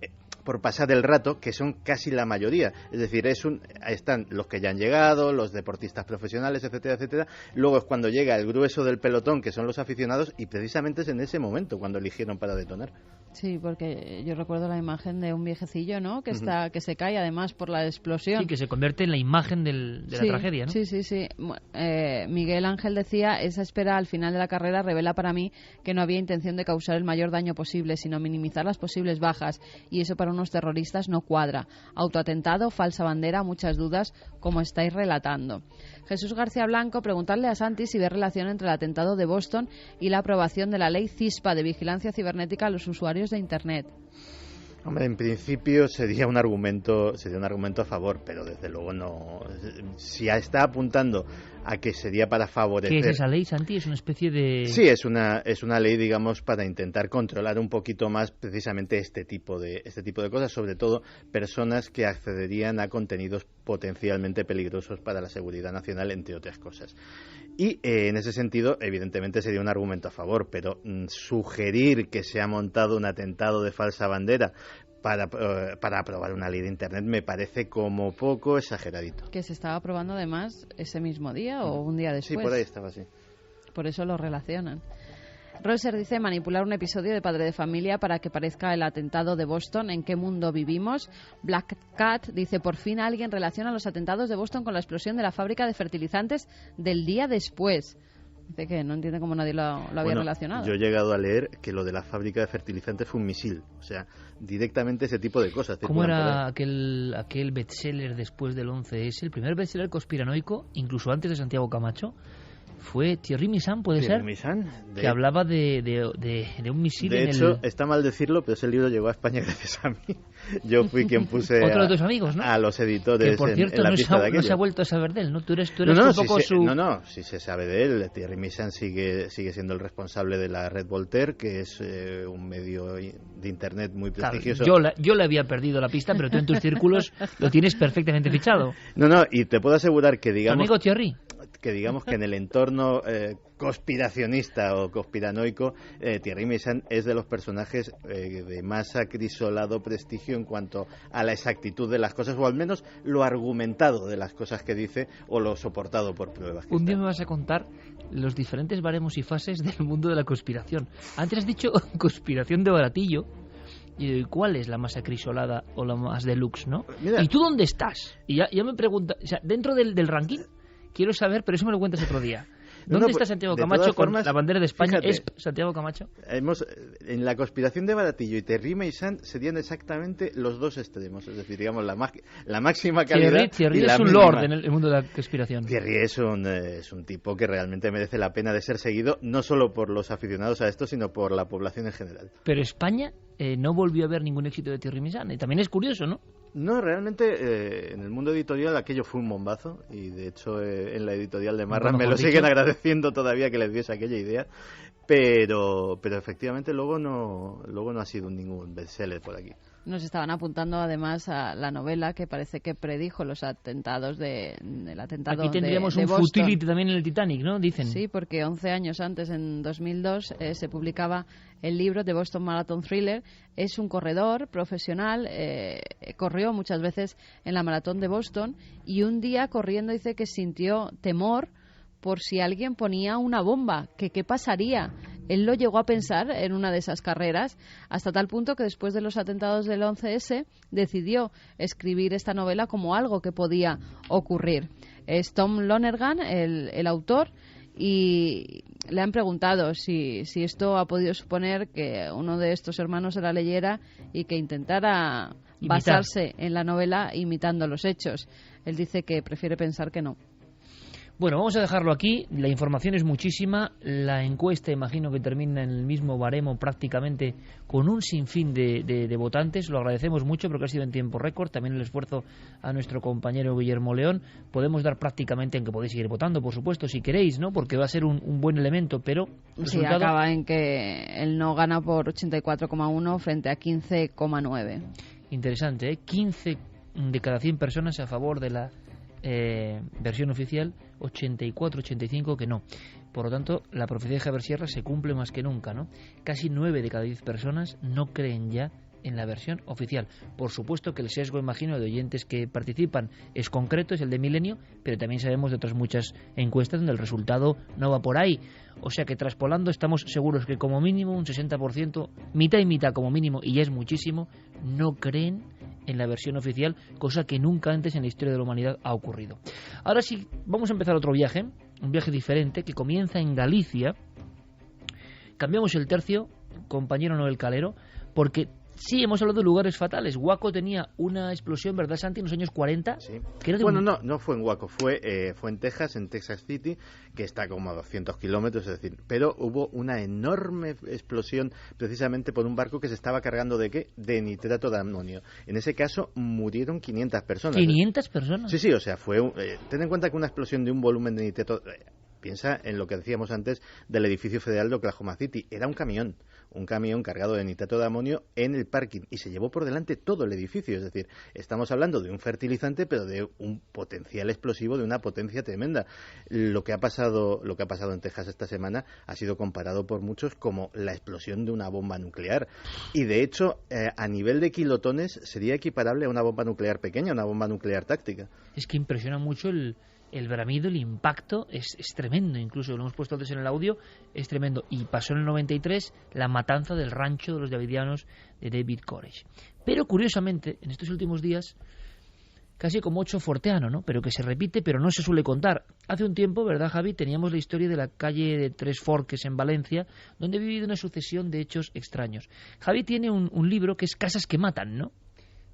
pasar el rato, que son casi la mayoría. Es decir, están los que ya han llegado, los deportistas profesionales, etcétera, etcétera. Luego es cuando llega el grueso del pelotón, que son los aficionados, y precisamente es en ese momento cuando eligieron para detonar. Sí, porque yo recuerdo la imagen de un viejecillo, ¿no? Que se cae además por la explosión. Sí, que se convierte en la imagen de la tragedia, ¿no? Sí. Miguel Ángel decía: esa espera al final de la carrera revela para mí que no había intención de causar el mayor daño posible, sino minimizar las posibles bajas, y eso para unos terroristas no cuadra. Autoatentado, falsa bandera, muchas dudas, como estáis relatando. Jesús García Blanco: preguntarle a Santi si ve relación entre el atentado de Boston y la aprobación de la ley CISPA de vigilancia cibernética a los usuarios de Internet. Hombre, en principio sería un argumento a favor, pero desde luego no. Si está apuntando a que sería para favorecer... ¿Qué es esa ley, Santi? ¿Es una especie de...? Sí, es una ley, digamos, para intentar controlar un poquito más precisamente este tipo de cosas, sobre todo personas que accederían a contenidos potencialmente peligrosos para la seguridad nacional, entre otras cosas. Y en ese sentido, evidentemente sería un argumento a favor, pero sugerir que se ha montado un atentado de falsa bandera para aprobar una ley de Internet me parece como poco exageradito. Que se estaba aprobando además ese mismo día o un día después. Sí, por ahí estaba, sí. Por eso lo relacionan. Roser dice manipular un episodio de Padre de Familia para que parezca el atentado de Boston. ¿En qué mundo vivimos? Black Cat dice, por fin alguien relaciona los atentados de Boston con la explosión de la fábrica de fertilizantes del día después. Dice que no entiende cómo nadie lo había relacionado. Yo he llegado a leer que lo de la fábrica de fertilizantes fue un misil. O sea, directamente ese tipo de cosas. ¿Cómo era aquel bestseller después del 11S? El primer bestseller conspiranoico, incluso antes de Santiago Camacho, fue Thierry Missan, ¿puede ser? Que hablaba de un misil. De hecho, está mal decirlo, pero ese libro llegó a España gracias a mí. Yo fui quien puse otro de tus amigos, ¿no? A los editores que, por cierto, en la pista de aquello. No se ha vuelto a saber de él, ¿no? Tú eres un poco su... No, sí se sabe de él. Thierry Missan sigue siendo el responsable de la red Voltaire, que es un medio de Internet muy prestigioso. Claro, yo le había perdido la pista, pero tú en tus círculos lo tienes perfectamente fichado. No, y te puedo asegurar que ¿Tu amigo Thierry? Que en el entorno conspiracionista o conspiranoico, Thierry Missan es de los personajes de más acrisolado prestigio en cuanto a la exactitud de las cosas, o al menos lo argumentado de las cosas que dice, o lo soportado por pruebas. Un día me vas a contar los diferentes baremos y fases del mundo de la conspiración. Antes has dicho conspiración de baratillo. ¿Y cuál es la más acrisolada o la más deluxe, no? Mira, ¿y tú dónde estás? Y ya me pregunta, o sea, dentro del ranking quiero saber, pero eso me lo cuentas otro día. ¿Dónde está Santiago Camacho con la bandera de España? Fíjate, ¿es Santiago Camacho? En la conspiración de Baratillo y Thierry Missan serían exactamente los dos extremos. Es decir, digamos, la máxima calidad. Thierry y es un lord en el mundo de la conspiración. Thierry es un tipo que realmente merece la pena de ser seguido, no solo por los aficionados a esto, sino por la población en general. Pero España no volvió a ver ningún éxito de Thierry Missan. Y también es curioso, ¿no? No, realmente en el mundo editorial aquello fue un bombazo, y de hecho en la editorial de Marra me lo siguen agradeciendo todavía que les diese aquella idea, pero efectivamente luego no ha sido ningún bestseller por aquí. Nos estaban apuntando además a la novela que parece que predijo los atentados del atentado de Boston. Aquí tendríamos un futility también en el Titanic, ¿no? Dicen. Sí, porque 11 años antes, en 2002, se publicaba el libro de Boston Marathon Thriller. Es un corredor profesional, corrió muchas veces en la maratón de Boston, y un día corriendo dice que sintió temor por si alguien ponía una bomba, que qué pasaría. Él lo llegó a pensar en una de esas carreras, hasta tal punto que después de los atentados del 11S decidió escribir esta novela como algo que podía ocurrir. Es Tom Lonergan, el autor, y le han preguntado si esto ha podido suponer que uno de estos hermanos se la leyera y que intentara basarse en la novela imitando los hechos. Él dice que prefiere pensar que no. Bueno, vamos a dejarlo aquí. La información es muchísima. La encuesta, imagino que termina en el mismo baremo prácticamente, con un sinfín de votantes. Lo agradecemos mucho porque ha sido en tiempo récord. También el esfuerzo a nuestro compañero Guillermo León. Podemos dar prácticamente en que podéis seguir votando, por supuesto, si queréis, ¿no? Porque va a ser un buen elemento, pero... Sí, acaba en que el no gana por 84,1 frente a 15,9. Interesante, ¿eh? 15 de cada 100 personas a favor de la versión oficial, 84-85 que no. Por lo tanto, la profecía de Javier Sierra se cumple más que nunca, ¿no? Casi 9 de cada 10 personas no creen ya en la versión oficial. Por supuesto que el sesgo, imagino, de oyentes que participan es concreto, es el de Milenio, pero también sabemos de otras muchas encuestas donde el resultado no va por ahí. O sea que traspolando estamos seguros que como mínimo un 60%, mitad y mitad como mínimo, y ya es muchísimo, no creen en la versión oficial, cosa que nunca antes en la historia de la humanidad ha ocurrido. Ahora sí, vamos a empezar otro viaje, un viaje diferente que comienza en Galicia. Cambiamos el tercio, compañero Noel Calero, porque Sí, hemos hablado de lugares fatales. Waco tenía una explosión, ¿verdad, Santi, en los años 40? Sí. Que era de Bueno, no fue en Waco, fue en Texas City, que está como a 200 kilómetros, es decir, pero hubo una enorme explosión precisamente por un barco que se estaba cargando ¿de qué? De nitrato de amonio. En ese caso murieron 500 personas. ¿500 personas? Sí, o sea, ten en cuenta que una explosión de un volumen de nitrato... Piensa en lo que decíamos antes del edificio federal de Oklahoma City. Era un camión cargado de nitrato de amonio en el parking y se llevó por delante todo el edificio. Es decir, estamos hablando de un fertilizante, pero de un potencial explosivo de una potencia tremenda. Lo que ha pasado en Texas esta semana ha sido comparado por muchos como la explosión de una bomba nuclear. Y de hecho, a nivel de kilotones, sería equiparable a una bomba nuclear pequeña, una bomba nuclear táctica. Es que impresiona mucho el bramido, el impacto es tremendo, incluso lo hemos puesto antes en el audio, es tremendo. Y pasó en el 93 la matanza del rancho de los davidianos de David Koresh. Pero curiosamente, en estos últimos días, casi como ocho forteano, ¿no? Pero que se repite, pero no se suele contar. Hace un tiempo, ¿verdad, Javi?, teníamos la historia de la calle de Tres Forques en Valencia, donde ha vivido una sucesión de hechos extraños. Javi tiene un libro que es Casas que matan, ¿no?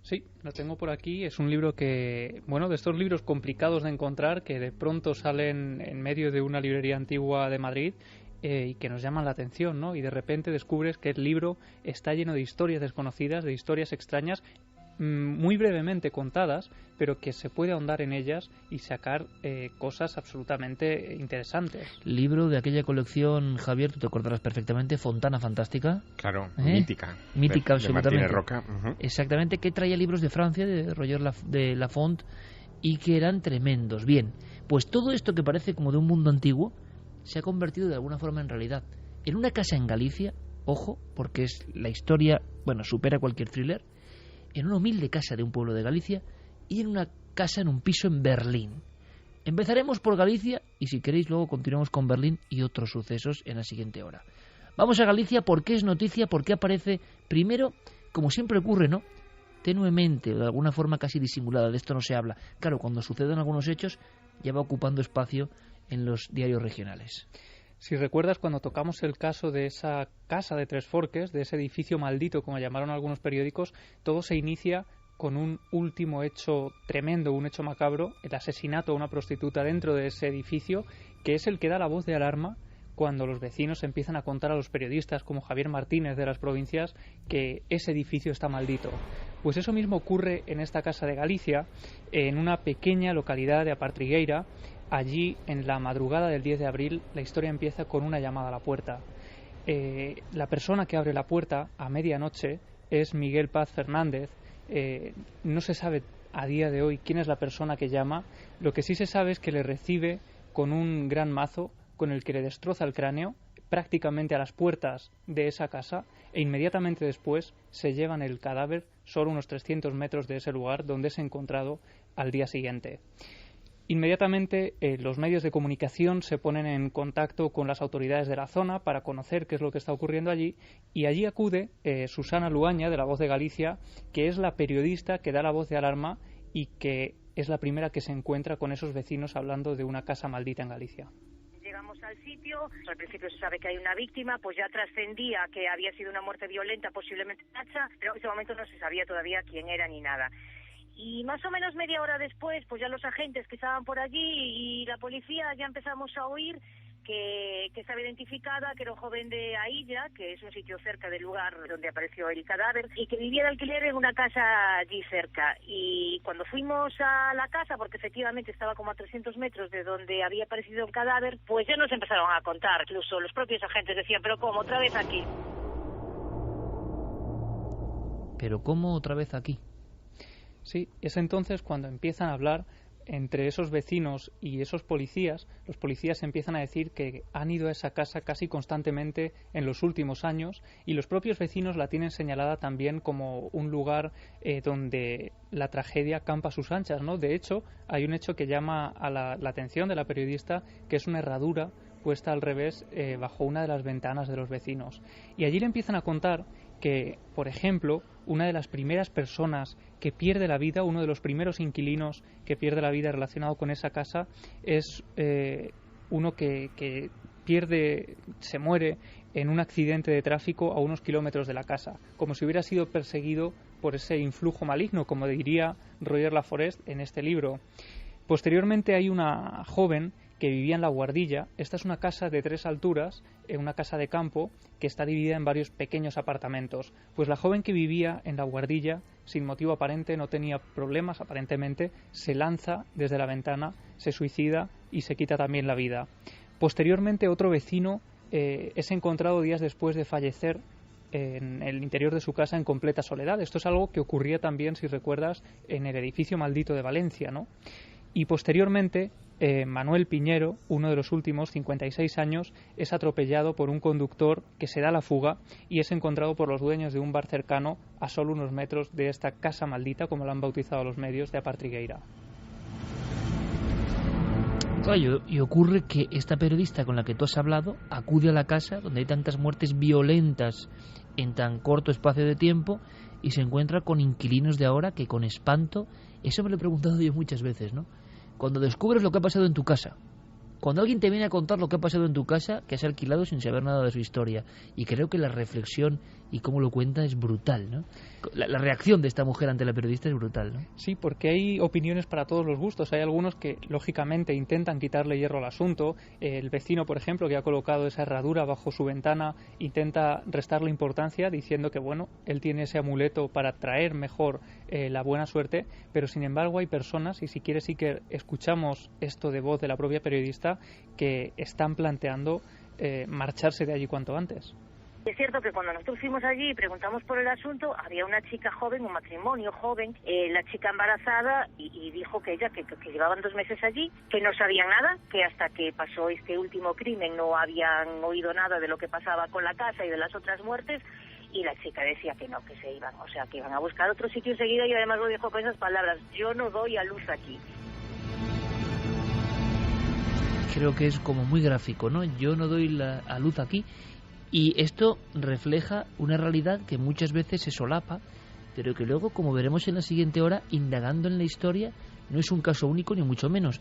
Sí, lo tengo por aquí. Es un libro que, bueno, de estos libros complicados de encontrar, que de pronto salen en medio de una librería antigua de Madrid y que nos llaman la atención, ¿no? Y de repente descubres que el libro está lleno de historias desconocidas, de historias extrañas, muy brevemente contadas, pero que se puede ahondar en ellas y sacar cosas absolutamente interesantes. Libro de aquella colección, Javier, tú te acordarás perfectamente, Fontana Fantástica. Claro, mítica. Mítica, absolutamente. De Martínez Roca. Exactamente, que traía libros de Francia, de Roger de Lafont, y que eran tremendos. Bien, pues todo esto que parece como de un mundo antiguo se ha convertido de alguna forma en realidad. En una casa en Galicia, ojo, porque es la historia, bueno, supera cualquier thriller, en una humilde casa de un pueblo de Galicia y en una casa en un piso en Berlín. Empezaremos por Galicia y si queréis luego continuamos con Berlín y otros sucesos en la siguiente hora. Vamos a Galicia porque es noticia, porque aparece primero, como siempre ocurre, ¿no?, tenuemente, de alguna forma casi disimulada, de esto no se habla. Claro, cuando suceden algunos hechos ya va ocupando espacio en los diarios regionales. Si recuerdas, cuando tocamos el caso de esa casa de Tres Forques, de ese edificio maldito, como llamaron algunos periódicos, todo se inicia con un último hecho tremendo, un hecho macabro, el asesinato de una prostituta dentro de ese edificio, que es el que da la voz de alarma cuando los vecinos empiezan a contar a los periodistas, como Javier Martínez de las provincias, que ese edificio está maldito. Pues eso mismo ocurre en esta casa de Galicia, en una pequeña localidad de Apartrigueira. Allí, en la madrugada del 10 de abril, la historia empieza con una llamada a la puerta. La persona que abre la puerta a medianoche es Miguel Paz Fernández. No se sabe a día de hoy quién es la persona que llama. Lo que sí se sabe es que le recibe con un gran mazo con el que le destroza el cráneo prácticamente a las puertas de esa casa e inmediatamente después se llevan el cadáver solo unos 300 metros de ese lugar donde es encontrado al día siguiente. Inmediatamente los medios de comunicación se ponen en contacto con las autoridades de la zona para conocer qué es lo que está ocurriendo allí y allí acude Susana Luaña de La Voz de Galicia, que es la periodista que da la voz de alarma y que es la primera que se encuentra con esos vecinos hablando de una casa maldita en Galicia. Llegamos al sitio, al principio se sabe que hay una víctima, pues ya trascendía que había sido una muerte violenta, posiblemente Nacha, pero en ese momento no se sabía todavía quién era ni nada. Y más o menos media hora después, pues ya los agentes que estaban por allí y la policía ya empezamos a oír que estaba identificada, que era un joven de Ailla, que es un sitio cerca del lugar donde apareció el cadáver, y que vivía de alquiler en una casa allí cerca. Y cuando fuimos a la casa, porque efectivamente estaba como a 300 metros de donde había aparecido el cadáver, pues ya nos empezaron a contar, incluso los propios agentes decían, ¿pero cómo? ¿Otra vez aquí? ¿Pero cómo otra vez aquí? Sí, es entonces cuando empiezan a hablar entre esos vecinos y esos policías. Los policías empiezan a decir que han ido a esa casa casi constantemente en los últimos años y los propios vecinos la tienen señalada también como un lugar donde la tragedia campa a sus anchas, ¿no? De hecho, hay un hecho que llama a la atención de la periodista, que es una herradura puesta al revés bajo una de las ventanas de los vecinos. Y allí le empiezan a contar que, por ejemplo, una de las primeras personas que pierde la vida, uno de los primeros inquilinos que pierde la vida relacionado con esa casa, es uno que se muere en un accidente de tráfico a unos kilómetros de la casa, como si hubiera sido perseguido por ese influjo maligno, como diría Roger Laforest en este libro. Posteriormente hay una joven que vivía en La Guardilla. Esta es una casa de 3 alturas, una casa de campo que está dividida en varios pequeños apartamentos. Pues la joven que vivía en La Guardilla, sin motivo aparente, no tenía problemas aparentemente, se lanza desde la ventana, se suicida y se quita también la vida. Posteriormente otro vecino es encontrado días después de fallecer en el interior de su casa en completa soledad. Esto es algo que ocurría también, si recuerdas, en el edificio maldito de Valencia, ¿no? Y posteriormente Manuel Piñero, uno de los últimos, 56 años, es atropellado por un conductor que se da la fuga y es encontrado por los dueños de un bar cercano a solo unos metros de esta casa maldita, como la han bautizado los medios, de Apartrigueira. Claro, y ocurre que esta periodista con la que tú has hablado acude a la casa donde hay tantas muertes violentas en tan corto espacio de tiempo y se encuentra con inquilinos de ahora que con espanto, eso me lo he preguntado yo muchas veces, ¿no? Cuando descubres lo que ha pasado en tu casa, cuando alguien te viene a contar lo que ha pasado en tu casa, que has alquilado sin saber nada de su historia, y creo que la reflexión y cómo lo cuenta es brutal, ¿no? La reacción de esta mujer ante la periodista es brutal, ¿no? Sí, porque hay opiniones para todos los gustos. Hay algunos que, lógicamente, intentan quitarle hierro al asunto. El vecino, por ejemplo, que ha colocado esa herradura bajo su ventana, intenta restarle importancia diciendo que, bueno, él tiene ese amuleto para traer mejor la buena suerte, pero sin embargo hay personas, y si quieres sí que escuchamos esto de voz de la propia periodista, que están planteando marcharse de allí cuanto antes. Es cierto que cuando nosotros fuimos allí y preguntamos por el asunto, había una chica joven, un matrimonio joven, la chica embarazada, y dijo que ella, que llevaban 2 meses allí, que no sabían nada, que hasta que pasó este último crimen no habían oído nada de lo que pasaba con la casa y de las otras muertes, y la chica decía que no, que se iban, o sea, que iban a buscar otro sitio enseguida, y además lo dijo con esas palabras: yo no doy a luz aquí. Creo que es como muy gráfico, ¿no? Yo no doy a luz aquí. Y esto refleja una realidad que muchas veces se solapa, pero que luego, como veremos en la siguiente hora, indagando en la historia, no es un caso único ni mucho menos.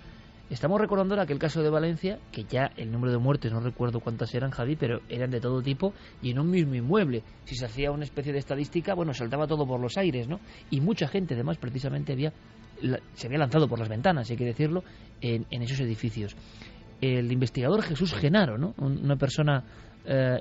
Estamos recordando aquel caso de Valencia, que ya el número de muertes, no recuerdo cuántas eran, Javi, pero eran de todo tipo y en un mismo inmueble. Si se hacía una especie de estadística, bueno, saltaba todo por los aires, ¿no? Y mucha gente, además, precisamente se había lanzado por las ventanas, hay que decirlo, en esos edificios. El investigador Jesús Genaro, ¿no? Una persona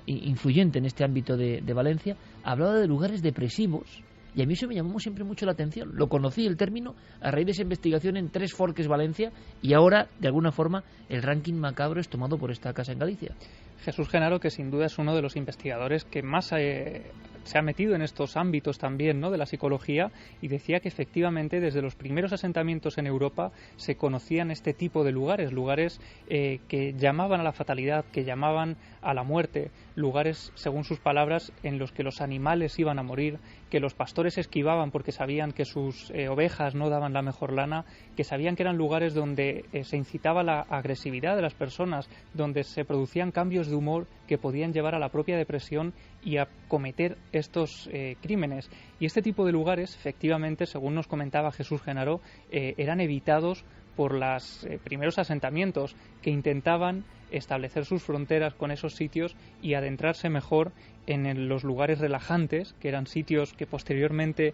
influyente en este ámbito de Valencia, hablaba de lugares depresivos, y a mí eso me llamó siempre mucho la atención. Lo conocí el término a raíz de esa investigación en Tres Forques, Valencia, y ahora, de alguna forma, el ranking macabro es tomado por esta casa en Galicia. Jesús Genaro, que sin duda es uno de los investigadores que más se ha metido en estos ámbitos también, ¿no?, de la psicología, y decía que efectivamente desde los primeros asentamientos en Europa se conocían este tipo de lugares que llamaban a la fatalidad, que llamaban a la muerte, lugares, según sus palabras, en los que los animales iban a morir, que los pastores esquivaban porque sabían que sus ovejas no daban la mejor lana, que sabían que eran lugares donde se incitaba la agresividad de las personas, donde se producían cambios de humor que podían llevar a la propia depresión y a cometer estos crímenes. Y este tipo de lugares, efectivamente, según nos comentaba Jesús Genaro, eran evitados por los primeros asentamientos que intentaban establecer sus fronteras con esos sitios y adentrarse mejor en los lugares relajantes, que eran sitios que posteriormente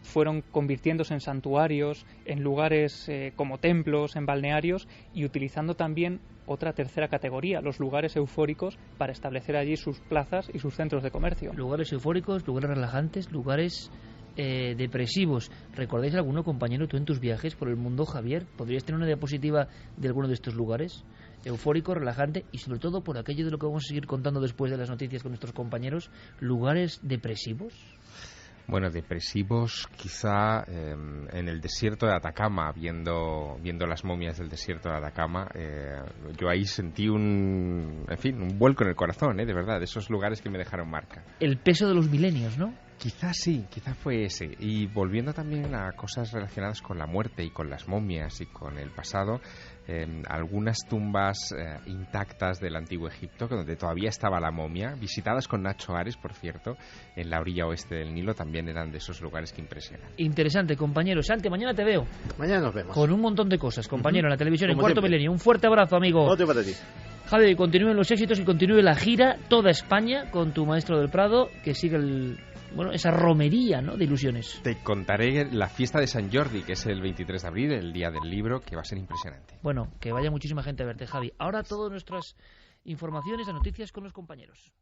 fueron convirtiéndose en santuarios, en lugares como templos, en balnearios, y utilizando también otra tercera categoría, los lugares eufóricos, para establecer allí sus plazas y sus centros de comercio. Lugares eufóricos, lugares relajantes, lugares depresivos. ¿Recordáis alguno, compañero, tú en tus viajes por el mundo, Javier? ¿Podrías tener una diapositiva de alguno de estos lugares? Eufórico, relajante, y sobre todo por aquello de lo que vamos a seguir contando después de las noticias con nuestros compañeros, lugares depresivos. Bueno, depresivos quizá en el desierto de Atacama, viendo las momias del desierto de Atacama, yo ahí sentí un vuelco en el corazón, de verdad, de esos lugares que me dejaron marca. El peso de los milenios, ¿no? Quizás sí, quizás fue ese. Y volviendo también a cosas relacionadas con la muerte y con las momias y con el pasado, algunas tumbas intactas del antiguo Egipto, donde todavía estaba la momia, visitadas con Nacho Ares, por cierto, en la orilla oeste del Nilo, también eran de esos lugares que impresionan. Interesante, compañero. Santi, mañana te veo. Mañana nos vemos. Con un montón de cosas, compañero, en la televisión, en Cuarto Milenio. Un fuerte abrazo, amigo. Otro para ti. Javi, continúen los éxitos y continúe la gira, toda España, con tu Maestro del Prado, que sigue esa romería, ¿no?, de ilusiones. Te contaré la fiesta de San Jordi, que es el 23 de abril, el día del libro, que va a ser impresionante. Bueno, que vaya muchísima gente a verte, Javi. Ahora todas nuestras informaciones, las noticias con los compañeros.